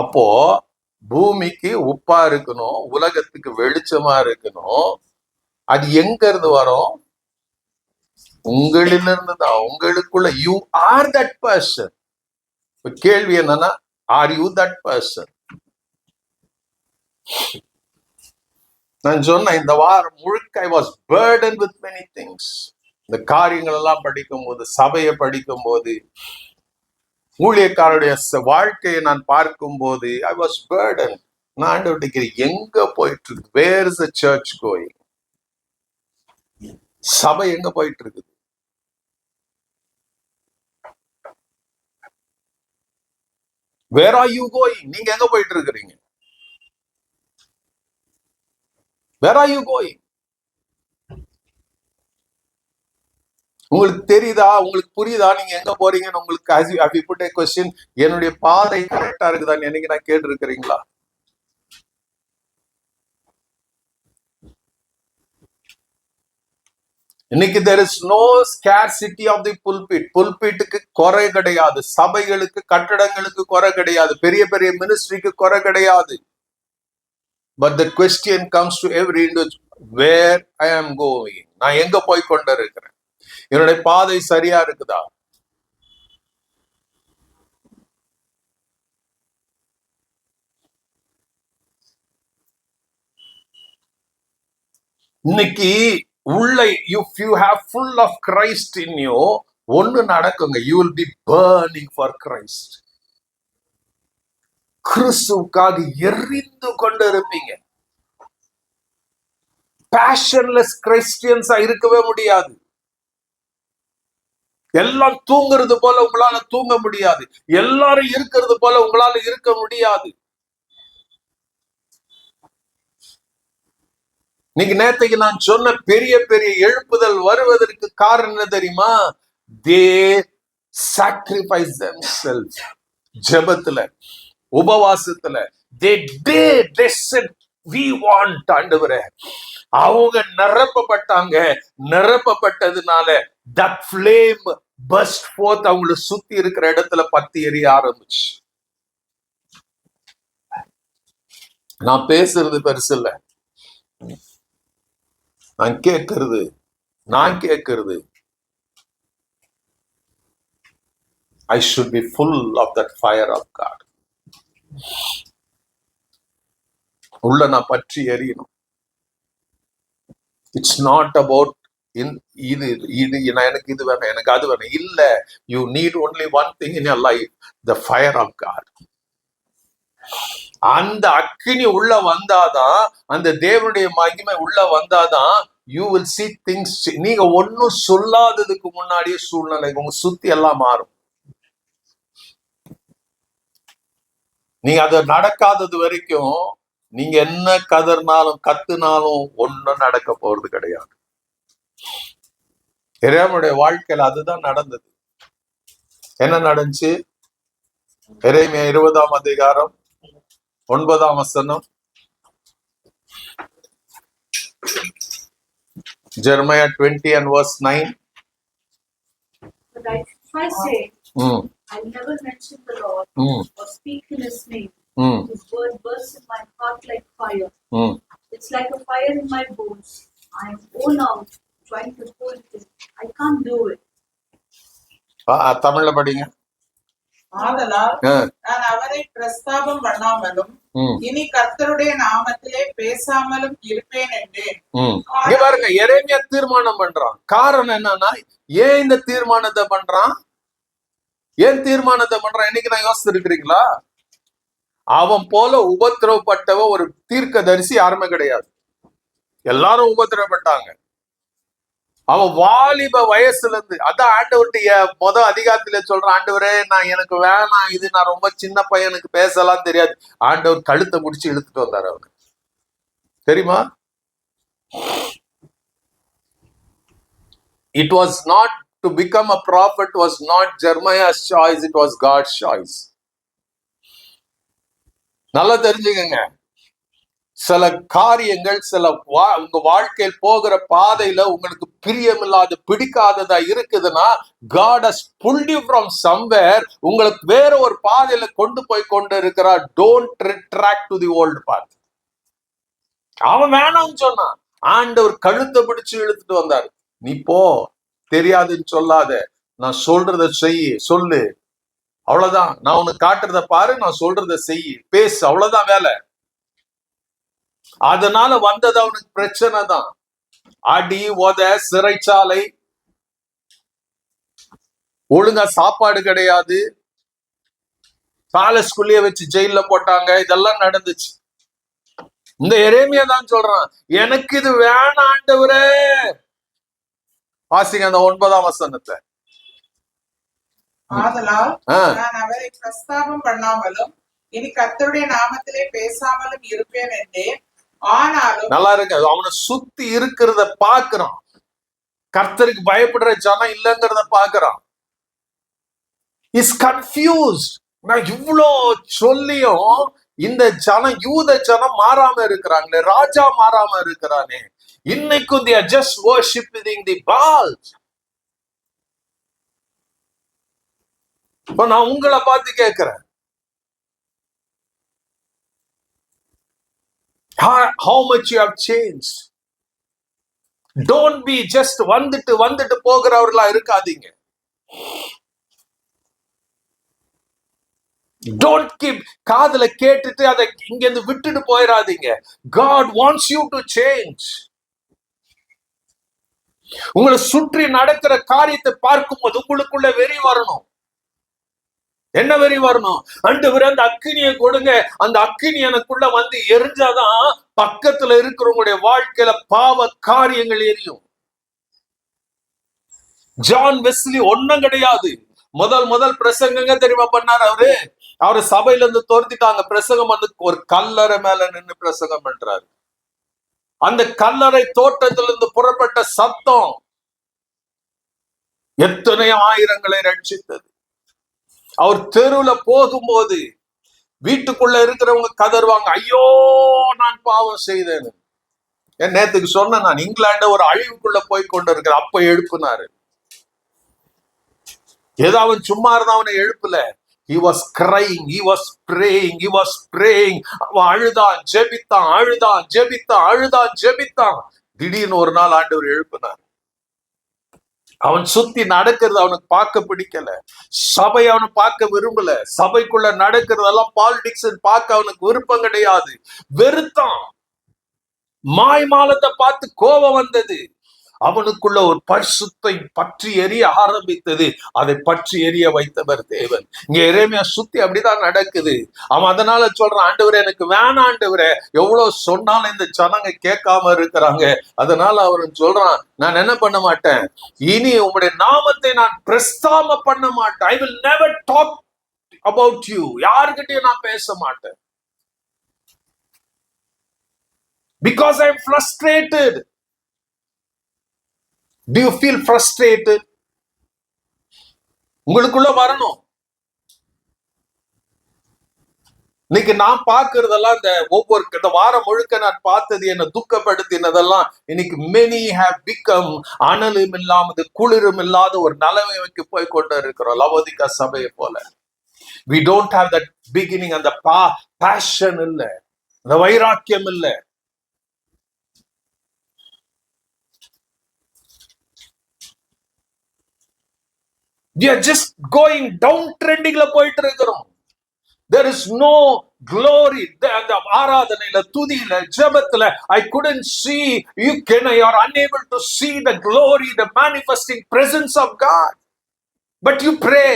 அப்போ பூமிக்கு உப்பா இருக்கணும், உலகத்துக்கு வெளிச்சமா இருக்கணும். அது எங்க இருந்து வரும்? உங்களிலிருந்து தான். உங்களுக்குள்ள யூ ஆர் தட் பர்சன். கேள்வி என்னன்னா, ஆர் யூ தட் பர்சன்? நான் சொன்ன இந்த வாரம் முழுக்க I was burden with many things. இந்த காரியங்கள் எல்லாம் படிக்கும் போது, சபையை படிக்கும் போது, ஊழியக்காரருடைய வாழ்க்கையை நான் பார்க்கும் போது ஐ வாஸ் பர்டன். நான் ஆண்டவர்கிட்ட எங்க போயிட்டு இருக்கு? Where is the church going? சபை எங்க போயிட்டு இருக்குது? Where are you going? நீங்க எங்க போயிட்டு இருக்கிறீங்க? Where are you going? உங்களுக்கு தெரியுதா? உங்களுக்கு புரியுதா நீங்க எங்க போறீங்கன்னு? உங்களுக்கு என்னுடைய பாதை கரெக்டா இருக்குதான்னு என்னைக்கு நான் கேட்டு இருக்கிறீங்களா? இன்னைக்கு there is no scarcity of the pulpit. புல்பிட்டுக்கு குறை கிடையாது, சபைகளுக்கு கட்டடங்களுக்கு குறை கிடையாது, பெரிய பெரிய மினிஸ்ட்ரிக்கு குறை கிடையாது. But the question comes to every individual, where I am going. நான் எங்க போய் கொண்டு இருக்கிறேன்? என்னுடைய பாதை சரியா இருக்குதா? இன்னைக்கு உள்ள if you have full of Christ in you, ஒண்ணு நடக்குங்க. You will be burning for Christ. கிறிஸ்துவுக்காக எரிந்து கொண்டு இருப்பீங்க. passionless Christians இருக்கவே முடியாது. எல்லாம் தூங்குறது போல உங்களால தூங்க முடியாது. எல்லாரும் இருக்கிறது போல உங்களால இருக்க முடியாது. இன்னைக்கு நேத்தைக்கு நான் சொன்ன பெரிய பெரிய எழுப்புதல் வருவதற்கு காரணம் என்ன தெரியுமா? they sacrifice themselves. ஜெபத்துல, உபவாசத்துல they said we want. ஆண்டவரே, அவங்க நிரப்பப்பட்டாங்க. நிரப்பப்பட்டதுனால that flame burst forth. அவங்கள சுத்தி இருக்கிற இடத்துல பத்தி எரிய ஆரம்பிச்சு. நான் பேசுறது பெருசு இல்ல, நான் கேட்கிறது I should be full of that fire of God. உள்ள நான் பற்றி எரியணும். It's not about எனக்கு இது வேணும், எனக்கு அது வேணும். இல்ல, you need only one thing in your life, the fire of God. அந்த அக்கினி உள்ள வந்தாதான், அந்த தேவனுடைய மகிமை உள்ள வந்தாதான் you will see things. நீங்க ஒன்னும் சொல்லாததுக்கு முன்னாடியே சூழ்நிலை உங்க சுத்தி எல்லாம் மாறும். நீங்க அது நடக்காதது வரைக்கும் நீங்க என்ன கதர்னாலும் கத்துனாலும் ஒன்னும் நடக்க போறது கிடையாது. எரேமியாவுடைய வாழ்க்கையில அதுதான் நடந்தது. என்ன நடந்துச்சு? எரேமியா 20ஆம் அதிகாரம் 9ஆம் வசனம். Jeremiah 20 and verse 9. But if I say, I'll never mention the Lord or speak in His name, His word bursts in my heart like fire. It's like a fire in my bones. I am worn out trying to hold it. I can't do it. தமிழ்ல படிங்க. ஆதலால் நான் அவரை பிரஸ்தாபம் பண்ணாமலும் இனி கர்த்தருடைய நாமத்திலே பேசாமலும் இருப்பேன் என்றேன். இங்க பாருங்க, எரேமியா தீர்மானம் பண்றான். காரணம் என்னன்னா, ஏன் இந்த தீர்மானத்தை பண்றான்? ஏன் தீர்மானத்தை பண்றான்? இன்னைக்கு நான் யோசித்து இருக்கிறீங்களா? அவன் போல உபத்திரவப்பட்டவ ஒரு தீர்க்கதரிசி யாருமே கிடையாது. எல்லாரும் உபத்திரவப்பட்டாங்க. அவன் வாலிப வயசுல இருந்து, அதான் ஆண்டவர்கிட்ட முதல் அதிகாரத்துல சொல்றான், ஆண்டவரே நான் எனக்கு வேணாம், இது நான் ரொம்ப சின்ன பையனுக்கு பேசலாம் தெரியாது. ஆண்டவர் கழுத்தை முடிச்சு இழுத்துட்டு வந்தாரு அவனுக்கு. தெரியுமா? It was not to become a prophet was not Jeremiah's choice, it was God's choice. நல்லா தெரிஞ்சுக்கங்க, சில காரியங்கள் உங்க வாழ்க்கையில் போகிற பாதையில உங்களுக்கு பிரியமில்லாத பிடிக்காததா இருக்குதுன்னா God has pulled you from somewhere, உங்களுக்கு வேற ஒரு பாதையில கொண்டு போய் கொண்டு இருக்கிறார். Don't retract to the old path. அவன் வேணாம்னு சொன்னான், ஆண்டவர் கழுத்தை பிடிச்சு இழுத்துட்டு வந்தார். நீ போ, தெரியாதுன்னு சொல்லாத, நான் சொல்றத சொல்லு, அவ்வளவுதான். நான் உனக்கு காட்டுறத பாரு, நான் சொல்றத செய், பேசு, அவ்வளவுதான் வேலை. அதனால வந்தது அவனுக்கு பிரச்சனை தான். அடி, உத, சிறைச்சாலை, ஒழுங்கா சாப்பாடு கிடையாது, பேலஸ்குள்ளேயே வச்சு ஜெயில போட்டாங்க, இதெல்லாம் நடந்துச்சு. இந்த எரேமியா தான் சொல்றான், எனக்கு இது வேணாம் ஆண்டவரே. வாசிங்க அந்த 9ஆம் வசனத்தை. ஆதலால் நான் அவரை பிரஸ்தாபம் பண்ணாமலும் இனி கர்த்தருடைய நாமத்திலே பேசாமலும் இருப்பேன் என்றேன். ஆனாலும் நல்லா இருக்கு, அவனை சுத்தி இருக்கிறத பாக்குறான். கர்த்தருக்கு பயப்படுற ஜனம் இல்லைங்கிறத பாக்குறான். Is confused. நான் இவ்வளோ சொல்லியும் இந்த ஜனம், யூத ஜனம் மாறாம இருக்கிறாங்களே, ராஜா மாறாம இருக்கிறானே, இன்னைக்கும் they are just worshiping the Baal. இப்ப நான் உங்களை பார்த்து கேட்கிறேன், how much you have changed? Don't be just வந்துட்டு போகிறவர்களா இருக்காதீங்க. Don't keep காதுல கேட்டுட்டு அதை இங்க இருந்து விட்டுட்டு போயிடாதீங்க. God wants you to change. உங்களை சுற்றி நடக்கிற காரியத்தை பார்க்கும்போது உங்களுக்குள்ள வெறி வரணும். என்ன வெறி வரணும்? ஆண்டவரே அந்த அக்கினியை கொடுங்க, அந்த அக்கினி எனக்குள்ள வந்து எரிஞ்சாதான் பக்கத்துல இருக்கிறவங்களுடைய வாழ்க்கையில பாவ காரியங்கள் எரியும். ஜான் வெஸ்லி ஒன்னும் கிடையாது, முதல் பிரசங்கங்க தெரியுமா பண்ணாரு? அவரு சபையில இருந்து துரத்திட்டாங்க. பிரசங்கம் வந்து ஒரு கல்லறை மேல நின்று பிரசங்கம் பண்றாரு. அந்த கல்லறை தோட்டத்திலிருந்து புறப்பட்ட சத்தம் எத்தனை ஆயிரங்களை ரட்சித்தது. அவர் தெருவுல போகும்போது வீட்டுக்குள்ள இருக்கிறவங்க கதறுவாங்க, ஐயோ நான் பாவம் செய்தேன்னு. நேத்துக்கு சொன்ன, நான் இங்கிலாண்ட ஒரு அழிவுக்குள்ள போய் கொண்டு இருக்கிறேன். அப்ப எழுப்புனாரு. ஏதோ அவன் சும்மா இருந்தா அவனை எழுப்பல. He was crying, he was praying. அவன் அழுதான், ஜெபித்தான். திடீர்னு ஒரு நாள் ஆண்டவர் எழுப்பினார். அவன் சுத்தி நடக்கிறது அவனுக்கு பார்க்க பிடிக்கல. சபை அவனை பார்க்க விரும்பல. சபைக்குள்ள நடக்கிறதெல்லாம் பாலிடிக்ஸ் பார்க்க அவனுக்கு விருப்பம் கிடையாது. வெறுத்தான். மாய்மாலத்தை பார்த்து கோபம் வந்தது. அவனுக்குள்ள ஒரு பரிசுத்தை பற்றி எரிய ஆரம்பித்தது. அதை பற்றி எரிய வைத்தவர் தேவன். இங்க எரேமியா சுத்தி அப்படிதான் நடக்குது. அவன் அதனால சொல்றான், ஆண்டவரே எனக்கு வேணாம் ஆண்டவரே, எவ்வளவு சொன்னாலும் இந்த ஜனங்க கேட்காம இருக்கிறாங்க. அதனால அவன் சொல்றான், நான் என்ன பண்ண மாட்டேன், இனி உங்களுடைய நாமத்தை நான் பிரஸ்தாபம் பண்ண மாட்டேன். I will never talk about you. யாருக்கிட்டையும் நான் பேச மாட்டேன். Because I am frustrated. Do you feel frustrated? உங்களுக்குள்ள வரணும். இன்னைக்கு நான் பார்க்கறதெல்லாம், இந்த வாரம் முழுக்க நான் பார்த்தது என்ன துக்கப்படுத்தினதெல்லாம், இன்னைக்கு many have become அனலும் இல்லாமது குளிரும் இல்லாத ஒரு நிலைமைக்கு போய் கொண்டு இருக்கிறோம். லவோதிகா சபையை போல. We don't have that beginning, அந்த passion இல்ல, அந்த வைராக்கியம் இல்ல. We are just going down trending la போயிட்டு இருக்கிறோம். There is no glory. அந்த ஆராதனையில, துதியில, ஜெபத்துல I couldn't see, you are unable to see the glory, the manifesting presence of God. But you pray.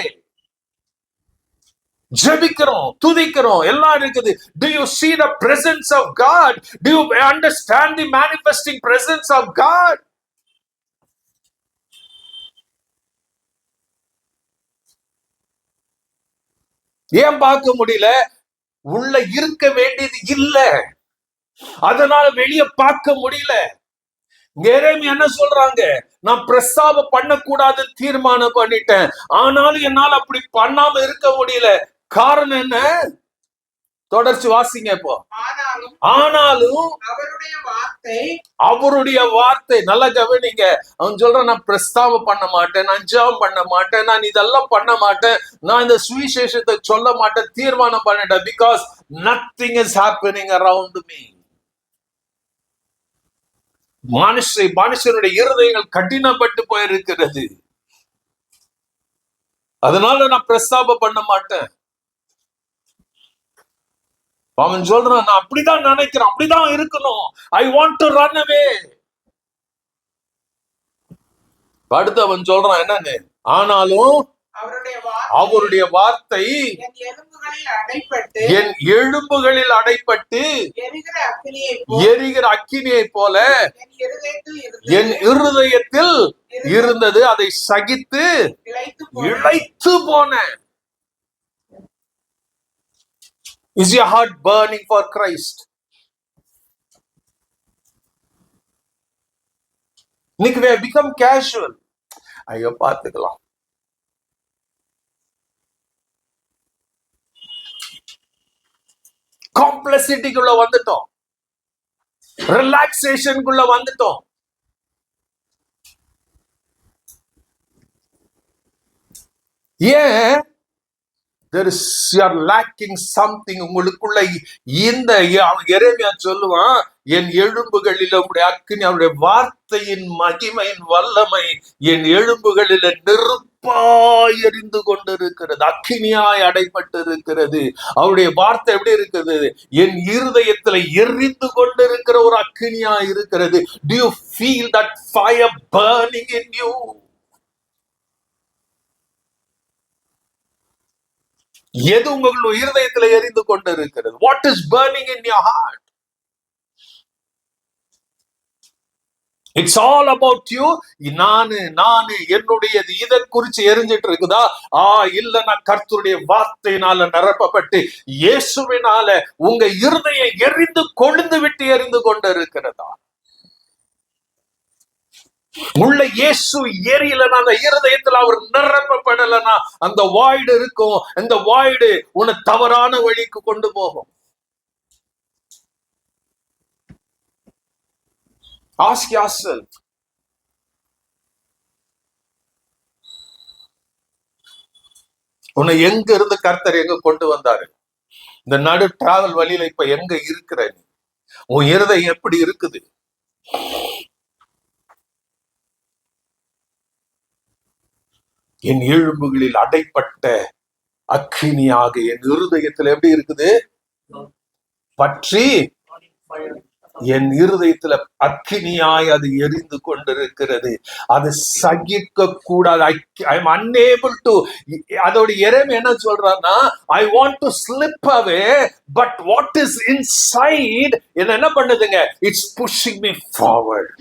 ஜெபிக்கிறோம், துதிக்கிறோம், எல்லாம் இருக்குது. Do you see the presence of God? Do you understand the manifesting presence of God? ஏன் பார்க்க முடியல? உள்ள இருக்க வேண்டியது இல்ல, அதனால வெளியே பார்க்க முடியல. எரேமியா என்ன சொல்றாங்க? நான் பிரஸ்தாபம் பண்ணக்கூடாதுன்னு தீர்மானம் பண்ணிட்டேன், ஆனாலும் என்னால அப்படி பண்ணாம இருக்க முடியல. காரணம் என்ன? தொடர்ச்சி வாசிங்க இப்போ. ஆனாலும் ஆனாலும் அவருடைய வார்த்தை நல்லா கவனிங்க. அவன் சொல்றான், நான் பிரஸ்தாவம் பண்ண மாட்டேன், நான் ஜெபம் பண்ண மாட்டேன், நான் இதெல்லாம் பண்ண மாட்டேன், நான் இந்த சுவிசேஷத்தை சொல்ல மாட்டேன், தீர்மானம் பண்ணிட்டேன். Because nothing is happening around me. மனுஷனுடைய இருதயங்கள் கடினப்பட்டு போயிருக்கிறது. அதனால நான் பிரஸ்தாபம் பண்ண மாட்டேன். அவன் சொல்றான், நான் அப்படிதான் நினைக்கிறேன், அப்படிதான் இருக்கணும். ஐ வாண்ட் டு ரன் அவே. அடுத்து அவன் சொல்றான் என்னன்னு, ஆனாலும் அவருடைய வார்த்தை என் எலும்புகளில் அடைப்பட்டு எரிகிற அக்கினியை போல என் இருதயத்தில் இருந்தது. அதை சகித்து இளைத்து போனேன். Is your heart burning for Christ? இன்னைக்கு we have become casual. ஐயோ பார்த்துக்கலாம். காம்ப்ளெக்சிட்டிக்குள்ள வந்துட்டோம், ரிலாக்ஸேஷனுக்குள்ள வந்துட்டோம். ஏன்? There is, you are lacking something. உங்களுக்குள்ள இந்த எரேமியா சொல்லுவான், என் எலும்புகளில் உங்களுடைய அக்கினி, அவருடைய வார்த்தையின் மகிமையின் வல்லமை என் எலும்புகளில் நெருப்பாய் எரிந்து கொண்டிருக்கிறது, அக்கினியாய் அடைப்பட்டு இருக்கிறது. அவருடைய வார்த்தை எப்படி இருக்குது? என் இருதயத்துல எரிந்து கொண்டிருக்கிற ஒரு அக்கினியாய் இருக்கிறது. Do you feel that fire burning in you? எது உங்களுடைய இருதயத்துல எரிந்து கொண்டிருக்கிறது? What is burning in your heart? It's all about you. நானு என்னுடையது, இதை குறிச்சு எரிஞ்சிட்டு இருக்குதா? இல்ல, நான் கர்த்தருடைய வார்த்தையினால நிரப்பப்பட்டு இயேசுவினால உங்க இருதயம் எரிந்து கொழுந்து விட்டு எரிந்து கொண்டு இருக்கிறதா? உள்ள இயேசு எரியலனா, அந்த இருதயத்துல அவர் நிரப்பப்படலனா, அந்த வாய்டு இருக்கும். அந்த வாய்டு உன்னை தவறான வழிக்கு கொண்டு போகும். Ask yourself. உன்னை எங்க இருந்து கர்த்தர் எங்க கொண்டு வந்தாரு? இந்த நடு டிராவல் வழியில இப்ப எங்க இருக்கிற நீ? உன் இருதயம் எப்படி இருக்குது? என் எலும்புகளில் அடைப்பட்ட அக்கினியாக என் இருதயத்தில் எப்படி இருக்குது? பற்றி என் இருதயத்துல அக்கினியாய் அது எரிந்து கொண்டிருக்கிறது. அது சகிக்க கூடாது. I am unable to. அதோட எரேமியா என்ன சொல்றான்னா, I want to slip away, but what is inside என்ன பண்ணுதுங்க? It's pushing me forward.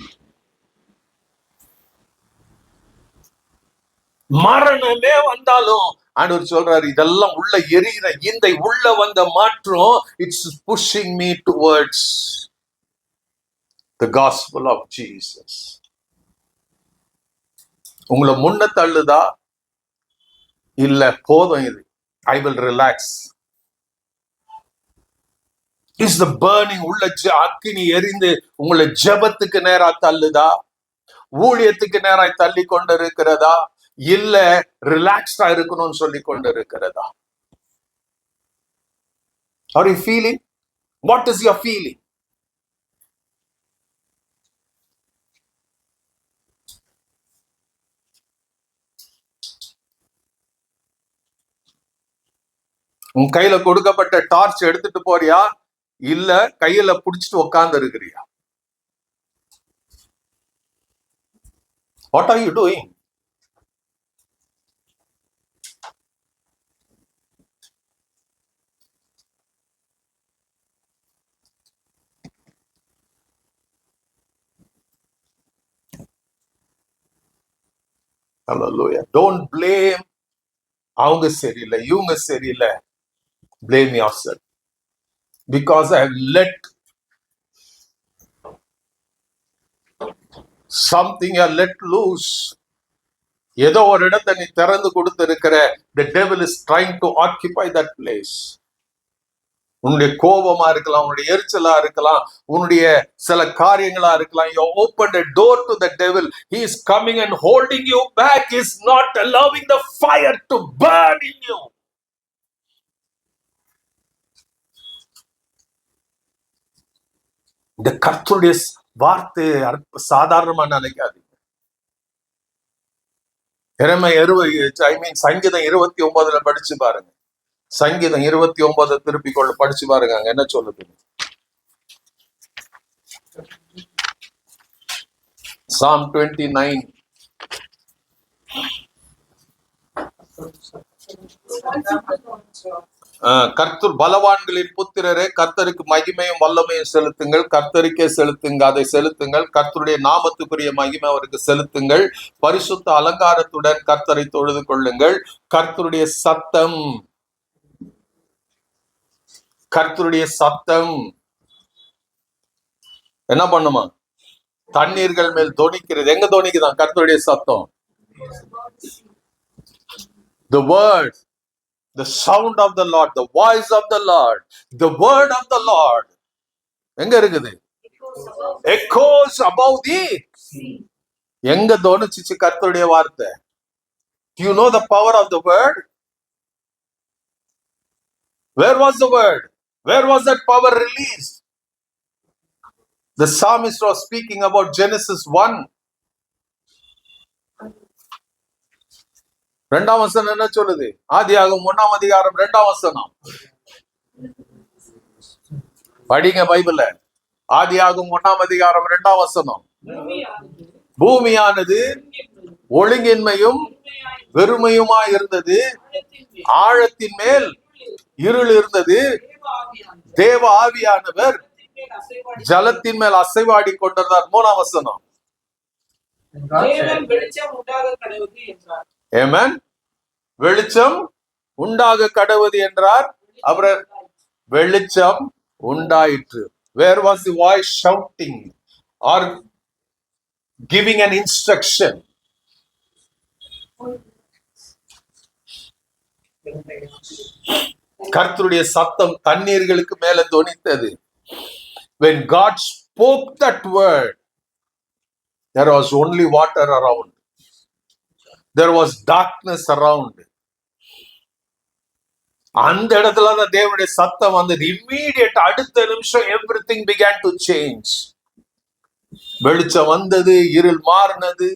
மரணமே வந்தாலும் ஆண்டவர் சொல்றாரு, இதெல்லாம் உள்ள எரிகிற இந்த உள்ள வந்த மாற்றம், it's pushing me towards the gospel of Jesus. உங்களை முன்ன தள்ளுதா? இல்ல போதும் இது, I will relax. Is the burning உள்ள அக்கினி எரிந்து உங்களை ஜெபத்துக்கு நேரா தள்ளுதா? ஊழியத்துக்கு நேராய் தள்ளி கொண்டு இருக்கிறதா? இல்ல ரிலாக்ஸ்டா இருக்கணும்னு சொல்லி கொண்டு இருக்கிறதா? Are you feeling? What is your feeling? உன் கையில கொடுக்கப்பட்ட டார்ச் எடுத்துட்டு போறியா? இல்ல கையில புடிச்சிட்டு உட்கார்ந்து இருக்கிறியா? What are you doing? Hallelujah. Don't blame அவங்க சரியில்லை, இவங்க சரியில்லை. Blame yourself. Because I have let something I let loose. ஏதோ ஒரு இடத்தை நீ திறந்து கொடுத்து இருக்கிற. The devil is trying to occupy that place. உன்னுடைய கோபமா இருக்கலாம், உன்னுடைய எரிச்சலா இருக்கலாம், உன்னுடைய சில காரியங்களா இருக்கலாம். You opened a door to the devil. He is coming and holding you back. He is not allowing the fire to burn in you. இந்த கர்த்தருடைய வார்த்தை சாதாரணமா நினைக்காதீங்க. சங்கீதம் 29 படிச்சு பாருங்க. சங்கீதம் 29 திருப்பி கொள்ள படிச்சு பாருங்க. அங்க என்ன சொல்லுது? Psalm 29. கர்த்தர் பலவான்களின் புத்திரரே, கர்த்தருக்கு மகிமையும் வல்லமையும் செலுத்துங்கள். கர்த்தருக்கே செலுத்துங்க, அதை செலுத்துங்கள். கர்த்தருடைய நாமத்துக்குரிய மகிமை அவருக்கு செலுத்துங்கள். பரிசுத்த அலங்காரத்துடன் கர்த்தரை தொழுது கொள்ளுங்கள். கர்த்தருடைய சத்தம், கர்த்தருடைய சத்தம் என்ன பண்ணுமா? தண்ணீர்கள் மேல் தொனிக்கிறது. எங்க தொனிக்குதான் கர்த்தருடைய சத்தம்? The word, the sound of the Lord, the voice of the Lord, the word of the Lord எங்க இருக்குது? Echoes above the sea. எங்க தோணுச்சு கர்த்தருடைய வார்த்தை? Do you know the power of the word? Where was the word? Where was that power released? The psalmist was speaking about Genesis 1. இரண்டாம் வசனம் என்ன சொல்லுது? ஆதியாகமம் 1ஆம் அதிகாரம் 2ஆம் வசனம் படிங்க பைபிள்ல. ஆதியாகமம் 1ஆம் அதிகாரம் 2ஆம் வசனம். பூமியானது ஒழுங்கின்மையும் வெறுமையுமா இருந்தது, ஆழத்தின் மேல் இருள் இருந்தது, தேவ ஆவியானவர் ஜலத்தின் மேல் அசைவாடி கொண்டிருந்தார். 3ஆம் வசனம். ஆமென். வெளிச்சம் உண்டாக கடவுது என்றார். அப்புறம் வெளிச்சம் உண்டாயிற்று. Where was the voice shouting or giving an instruction? கர்த்தருடைய சத்தம் தண்ணீர்களுக்கு மேல தொனித்தது. When God spoke that word, there was only water around. There was darkness around. அந்த இடத்துல தான் தேவனுடைய சத்தம் வந்தது. இம்மீடியட் அடுத்த நிமிஷம் everything began to change. வெளிச்சம் வந்தது, இருள் மாறினது,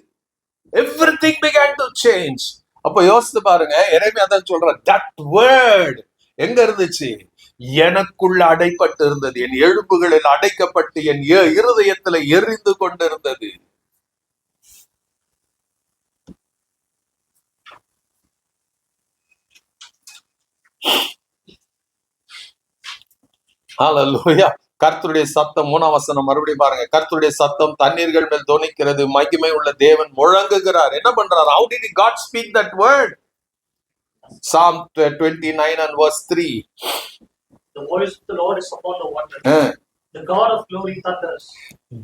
everything began to change. அப்ப யோசித்து பாருங்க, எரேமியா அதான் சொல்றார், that word எங்க இருந்துச்சு? எனக்குள்ள அடைப்பட்டு இருந்தது, என் எலும்புகளில் அடைக்கப்பட்டு என் இருதயத்துல எரிந்து கொண்டிருந்தது. ஹல்லேலூயா. கர்த்தருடைய சத்தம் 3ஆம் வசனம் மறுபடியும் பாருங்க. கர்த்தருடைய சத்தம் தண்ணீர்கள் மேல் தொனிக்கிறது, மகிமை உள்ள தேவன் முழங்குகிறார். என்ன பண்றார்? How did God speak that word? Psalm 29 and verse 3. The voice of the Lord is upon the waters. The God of glory thunders.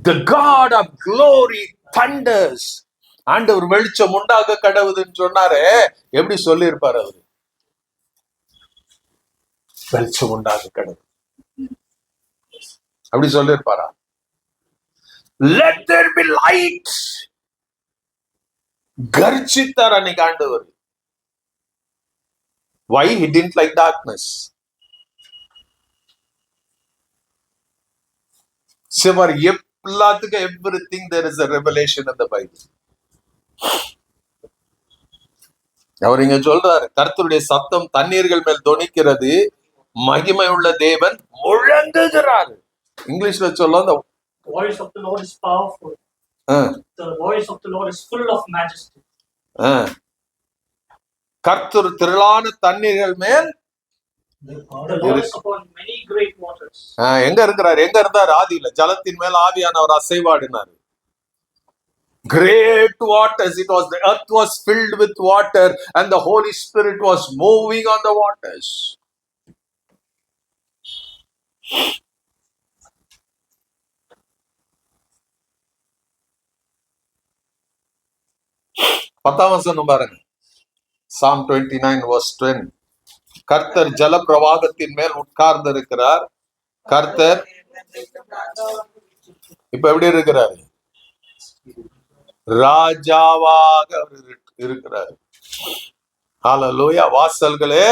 The God of glory thunders. ஆண்டவர் வெளிச்சம் உண்டாக கடவுதுன்னு சொன்னாரே, எப்படி சொல்லி இருப்பார் அவரு? வெளிச்சம் உண்டாக கடவுது அப்படி சொல்லி இருப்பாரா? Let there be light. கர்ஜித்தார் அன்னைக்கு ஆண்டவர். Why he didn't like darkness? சிவர் எல்லாத்துக்கும் everything there is a revelation in the Bible. அவர் இங்க சொல்றாரு, கர்த்தருடைய சத்தம் தண்ணீர்கள் மேல் தொனிக்கிறது, மகிமை உள்ள தேவன் முழங்குகிறார். இங்கிலீஷ்ல சொல்ல, the voice of the Lord is powerful. The voice of the Lord is full of majesty. கர்த்தர் திரளான தண்ணீர்கள் மேல், the Lord is upon many great waters. எங்க இருக்கிறார்? எங்க இருந்தார்? ஆதியில ஜலத்தின் மேல் ஆவியானவர் அசைவாடினார். Great waters, it was, the earth was filled with water and the Holy Spirit was moving on the waters. பத்தாம் வசனம் பாருங்க. Psalm 29 verse 10. கர்த்தர் ஜல பிரவாகத்தின் மேல் உட்கார்ந்து இருக்கிறார். கர்த்தர் இப்ப எப்படி இருக்கிறாரு? ராஜாவாக இருக்கிறார். ஹல்லேலூயா. வாசல்களே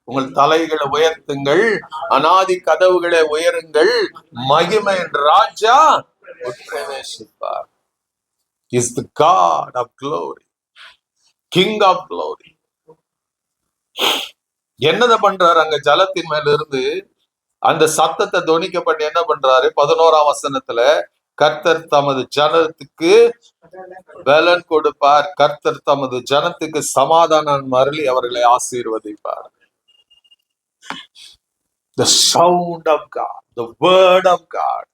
உங்கள் தலைகளை உயர்த்துங்கள், அநாதி கதவுகளை உயருங்கள், மகிமையின் ராஜா உட்பிரவேசிப்பார். Is the God of glory, King of glory. என்னத பண்றாரு? அங்க ஜலத்தின் மேல இருந்து அந்த சத்தத்தை தொனிக்கப்பட்டு என்ன பண்றாரு? 11ஆம் வசனத்துல கர்த்தர் தமது ஜனத்துக்கு பலன் கொடுப்பார், கர்த்தர் தமது ஜனத்துக்கு சமாதானம் அருளி அவர்களை ஆசீர்வதிப்பார். The sound of God, the word of God.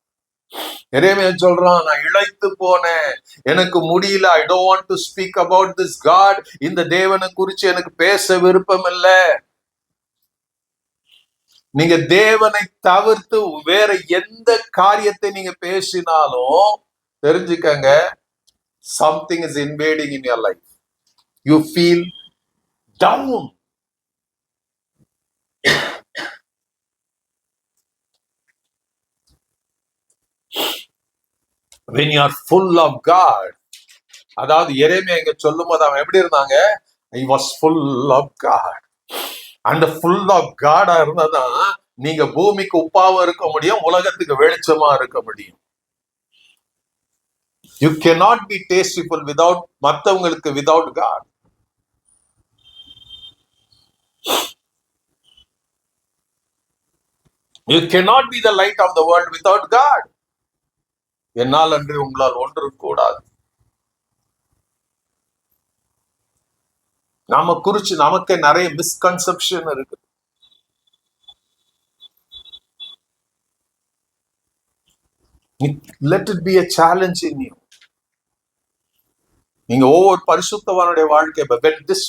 எரேமியா சொல்றான், நான் இளைத்து போனேன், எனக்கு முடியல. I don't want to speak about this God. இந்த தேவனை குறிச்சு எனக்கு பேச விருப்பம் இல்லை. நீங்க தேவனை தவிர்த்து வேற எந்த காரியத்தை நீங்க பேசினாலும் தெரிஞ்சுக்கங்க, something is invading in your life. You feel down. When you are full of God. அதாவது எரேமியா இங்க சொல்லும் போது அவன் எப்படி இருந்தாங்க? He was full of God. அந்த full of God இருந்தாதான் நீங்க பூமிக்கு உப்பாவும் இருக்க முடியும், உலகத்துக்கு வெளிச்சமா இருக்க முடியும். You cannot be tasteful without மத்தவங்களுக்கு without God. You cannot be the light of the world without God. என்னால் அன்று உங்களால் ஒன்றும் கூடாது. நாம குறிச்சு நமக்கு நிறைய மிஸ்கன்செப்ஷன் இருக்கு. Let it be a challenge in you. நீங்க ஒவ்வொரு பரிசுத்தவானுடைய வாழ்க்கை, when this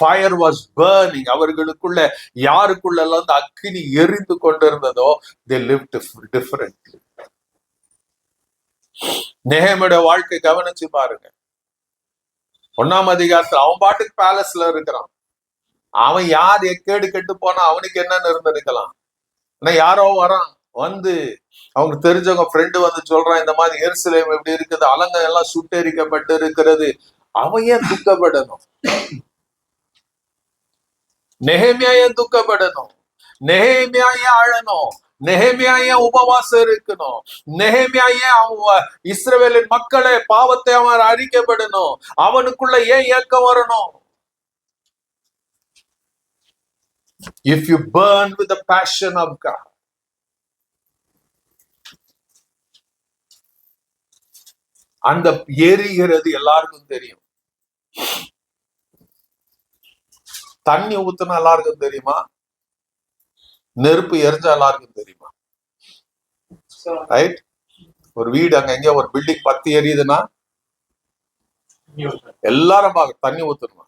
fire was burning, அவர்களுக்குள்ள யாருக்குள்ள அந்த அக்கினி எரிந்து கொண்டிருந்ததோ, they lived differently. நெகேமியாவுடைய வாழ்க்கை கவனிச்சு பாருங்க. 1ஆம் அதிகாரத்துல அவன் பாட்டுக்கு பேலஸ்ல இருக்கிறான். அவன் யார் எக்கேடு கெட்டு போனா அவனுக்கு என்னன்னு இருந்திருக்கலாம். ஆனா யாரோ வரான், வந்து அவங்க தெரிஞ்சவங்க ஃப்ரெண்டு வந்து சொல்றான், இந்த மாதிரி எருசலேம் எப்படி இருக்குது, அலங்க எல்லாம் சுட்டெரிக்கப்பட்டு இருக்கிறது. அவன் ஏன் துக்கப்படணும்? நெகேமியா ஏன் துக்கப்படணும்? நெகேமியா ஏன் அழணும்? நெகேமியா ஏன் உபவாசம் இருக்கணும்? நெகேமியா ஏன் இஸ்ரவேலின் மக்களை பாவத்தை அவன் அறிக்கப்படணும்? அவனுக்குள்ள ஏன் ஏக்கம் வரணும்? If you burn with the passion of God, அந்த எரிகிறது எல்லாருக்கும் தெரியும். தண்ணி ஊத்துனா எல்லாருக்கும் தெரியுமா? நெருப்பு எரிஞ்சா எல்லாருக்கும் தெரியுமா? ரைட்? ஒரு வீடு அங்க எங்க ஒரு பில்டிங் 10 எரியுதுன்னா எல்லாரும் தண்ணி ஊத்தணுமா?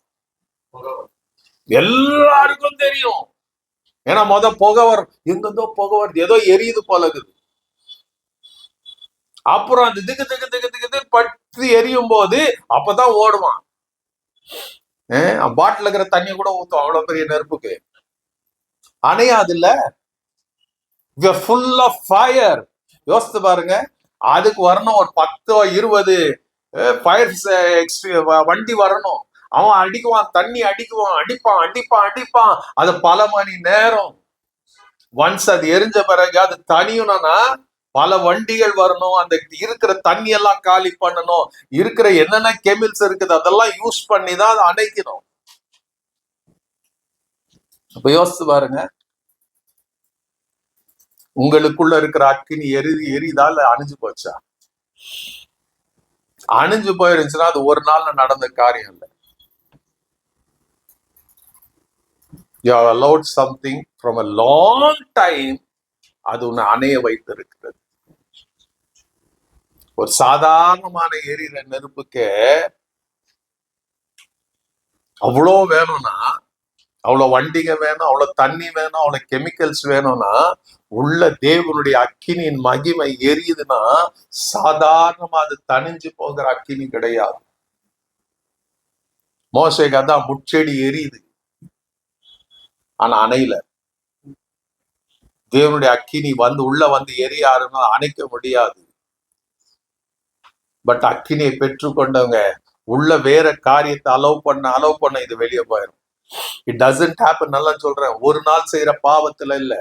எல்லாருக்கும் தெரியும். ஏன்னா புகை வரும், எங்கிருந்தோ புகை வருது, ஏதோ எரியுது போலகுது. அப்புறம் அந்த திக்கு திக்கு திக்கு திக்கு பற்றி எரியும் போது அப்பதான் ஓடுவான். பாட்டில் இருக்கிற தண்ணி கூட ஊத்தும், அவ்வளவு பெரிய நெருப்புக்கு அணையாது இல்ல. full of fire. யோசித்து பாருங்க, அதுக்கு வரணும் ஒரு 10-20 ஃபயர் வண்டி வரணும். அவன் அடிக்குவான், தண்ணி அடிக்குவான், அடிப்பான் அடிப்பான் அடிப்பான். அது பல மணி நேரம். ஒன்ஸ் அது எரிஞ்ச பிறகு அது தனியணும்னா பல வண்டிகள் வரணும், அந்த இருக்கிற தண்ணி எல்லாம் காலி பண்ணணும், இருக்கிற என்னென்ன கெமிக்கல்ஸ் இருக்குது அதெல்லாம் யூஸ் பண்ணி தான் அதை அணைக்கணும். அப்ப யோசிச்சு பாருங்க, உங்களுக்குள்ள இருக்கிற அக்கினி எரிதால அணிஞ்சு போச்சா? அணிஞ்சு போயிருந்துச்சுன்னா அது ஒரு நாள்ல நடந்த காரியம் இல்லை. You have allowed something from a long time, அது உன்னை அணைய வைத்து இருக்கிறது. ஒரு சாதாரணமான எரியிற நெருப்புக்கு அவ்வளோ வேணும்னா, அவ்வளவு வண்டிங்க வேணும், அவ்வளவு தண்ணி வேணும், அவ்வளவு கெமிக்கல்ஸ் வேணும்னா, உள்ள தேவனுடைய அக்கினியின் மகிமை எரியுதுன்னா சாதாரணமா அது தணிஞ்சு போகிற அக்கினி கிடையாது. மோசேக்கு அதான் முச்செடி எரியுது. ஆனா அணையில. தேவனுடைய அக்கினி உள்ள வந்து எரியாருன்னா அணைக்க முடியாது. பட் அக்கினியை பெற்றுக்கொண்டவங்க உள்ள வேற காரியத்தை அலோவ் பண்ண இது வெளியே போயிடும். It doesn't happen. நல்லா சொல்றேன், ஒரு நாள் செய்யற பாவத்துல இல்ல,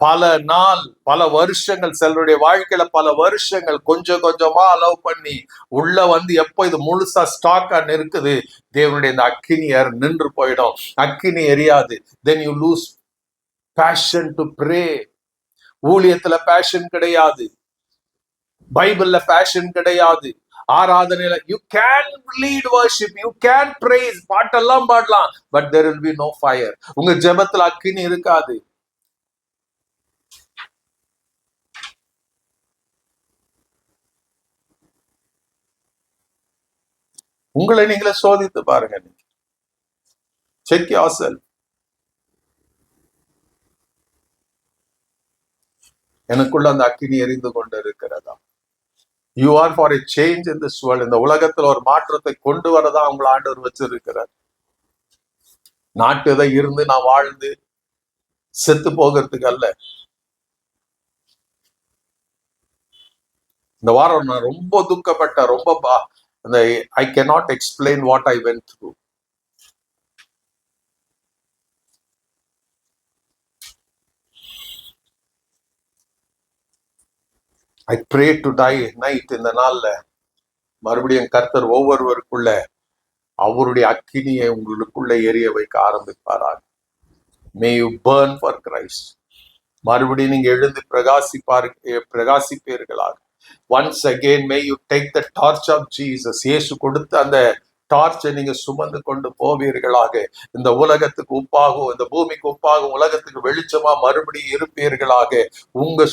பல நாள், பல வருஷங்கள், சிலருடைய வாழ்க்கையில பல வருஷங்கள் கொஞ்சம் கொஞ்சமா அலோவ் பண்ணி உள்ள வந்து எப்போ இது முழுசா ஸ்டாக்கா இருக்குது, தேவனுடைய இந்த அக்கினி நின்று போயிடும். அக்கினி எரியாது. Then you lose passion to pray. ஊழியத்துல பேஷன் கிடையாது, பைபிள்ல பேஷன் கிடையாது, ஆராதனையில you can lead worship, you can praise, பாட்டெல்லாம் பாடலாம், but there will be no fire. உங்க ஜெபத்துல அக்கினி இருக்காது. உங்களை நீங்களே சோதித்து பாருங்க. Check yourself. எனக்குள்ள அந்த அக்கினி எரிந்து கொண்டு இருக்கிறதா? You are for a change in this world. இந்த உலகத்துல ஒரு மாற்றத்தை கொண்டு வரதா உங்களை ஆண்டவர் வச்சிருக்கிறார். நாட்டுதை இருந்து நான் வாழ்ந்து செத்து போகிறதுக்கு அல்ல. இந்த வாரம் நான் ரொம்ப துக்கப்பட்ட, ரொம்ப I cannot explain what I went through. I pray to die night. இந்த நாள்ல மறுபடியும் கர்த்தர் ஒவ்வொருவருக்குள்ள அவருடைய அக்கினியை உங்களுக்குள்ள எரிய வைக்க ஆரம்பிப்பாராக. May you burn for Christ. மறுபடியும் நீங்க எழுந்து பிரகாசிப்பீர்களாக. Once again may you take the torch of Jesus. இயேசு கொடுத்த அந்த டார்ச்சை நீங்க சுமந்து கொண்டு போவீர்களாக. இந்த உலகத்துக்கு உப்பாகும், இந்த பூமிக்கு உப்பாகும், உலகத்துக்கு வெளிச்சமா மறுபடியும் இருப்பீர்களாக. உங்க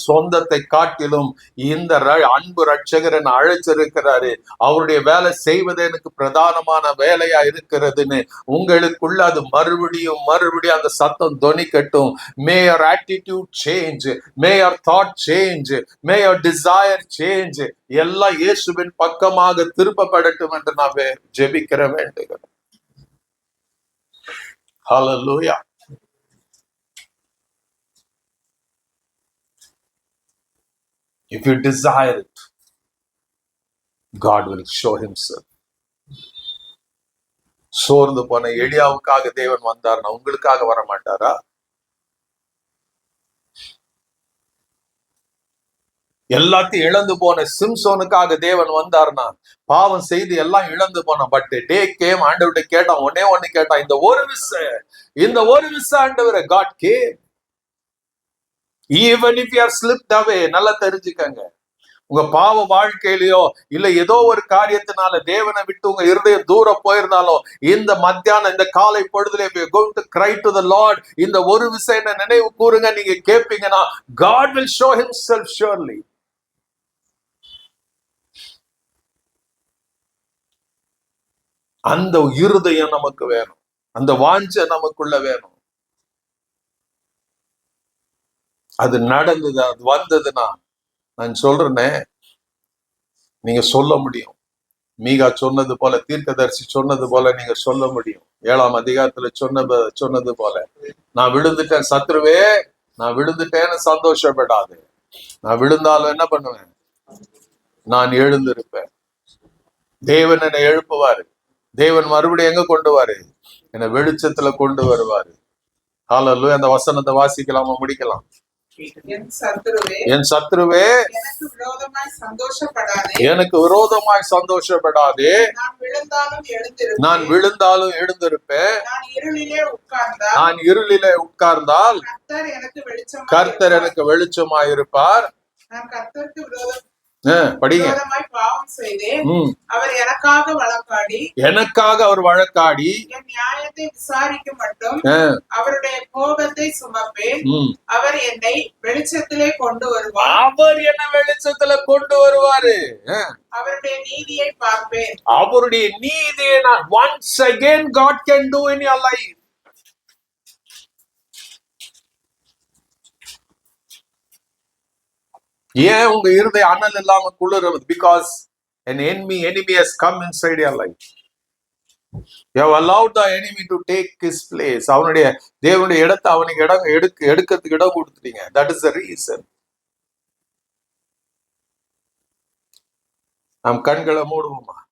சொந்தத்தை காட்டிலும் இந்த அன்பு ரட்சகரன் அழைச்சிருக்கிறாரு. அவருடைய வேலை செய்வது எனக்கு பிரதானமான வேலையா இருக்கிறதுன்னு உங்களுக்குள்ள அது மறுபடியும் அந்த சத்தம் தொனிக்கட்டும். May your attitude change, may your thought change, may your desire change. எல்லாம் இயேசுவின் பக்கமாக திருப்பப்படட்டும் என்று நாம் ஜெபிக்கிற வேண்டுகிறோம். Hallelujah. If you desire it, God will show himself. சோர்ந்து போன எலியாவுக்காக தேவன் வந்தார்னா உங்களுக்காக வர மாட்டாரா? எல்லாத்தையும் இழந்து போன சிம்சோனுக்காக தேவன் வந்தார்னா, பாவம் செய்து எல்லாம் இழந்து போன, பட் டே கேம், ஆண்டவர்கிட்ட கேட்டான், ஒண்ணு கேட்டான், இந்த ஒரு விச ஆண்டவரே, God came. Even if you are slipped away, நல்லா தெரிஞ்சுக்கங்க, உங்க பாவ வாழ்க்கையிலயோ இல்ல ஏதோ ஒரு காரியத்தினால தேவனை விட்டு உங்க இருதயம் தூரம் போயிருந்தாலும், இந்த மத்தியானம், இந்த காலை பொழுதுல we are going to cry to the Lord. இந்த ஒரு விஷயம் நினைவு கூறுங்க. நீங்க கேட்பீங்கன்னா God will show himself surely. அந்த இருதயம் நமக்கு வேணும், அந்த வாஞ்சை நமக்குள்ள வேணும். அது நடந்தது, அது வந்ததுன்னா நான் சொல்றேனே, நீங்க சொல்ல முடியும். மீகா சொன்னது போல, தீர்க்கதரிசி சொன்னது போல நீங்க சொல்ல முடியும். 7ஆம் அதிகாரத்துல சொன்னது போல, நான் விழுந்துட்டேன் சத்ருவே, நான் விழுந்துட்டேன்னு சந்தோஷப்படாது. நான் விழுந்தாலும் என்ன பண்ணுவேன்? நான் எழுந்திருப்பேன். தேவன் என்னை எழுப்புவாரு. தேவன் மறுபடியும் எங்க கொண்டு வாரு? என்னை வெளிச்சத்துல கொண்டு வருவாரு. ஹல்லேலூயா. அந்த வசனத்தை வாசிக்கலாமா? முடிக்கலாம். என் சத்ருவே, எனக்கு விரோதமாய் சந்தோஷப்படாதே. நான் விழுந்தாலும் எழுந்திருப்பேன். நான் இருளிலே உட்கார்ந்தால் கர்த்தர் எனக்கு வெளிச்சமாயிருப்பார். படிங்க. எனக்காக அவர் வழக்காடி என் நியாயத்தை விசாரிக்கும் மட்டும் அவருடைய கோபத்தை சுமப்பேன். அவர் என்னை வெளிச்சத்திலே கொண்டு வருவார். அவர் என்ன வெளிச்சத்துல கொண்டு வருவாரு. அவருடைய நீதியை பார்ப்பேன். அவருடைய நீதியை நான் once again God can do in your life. ஏன் உங்க இருதய அனல் இல்லாம குளிர்றது? Because an enemy has come inside your life. You have allowed the enemy to take his place. அவனுடைய தேவனுடைய இடத்தை அவனுக்கு எடுக்கிறதுக்கு இடம் கொடுத்துட்டீங்க. That is the reason. நாம் கண்களை மூடுவோமா?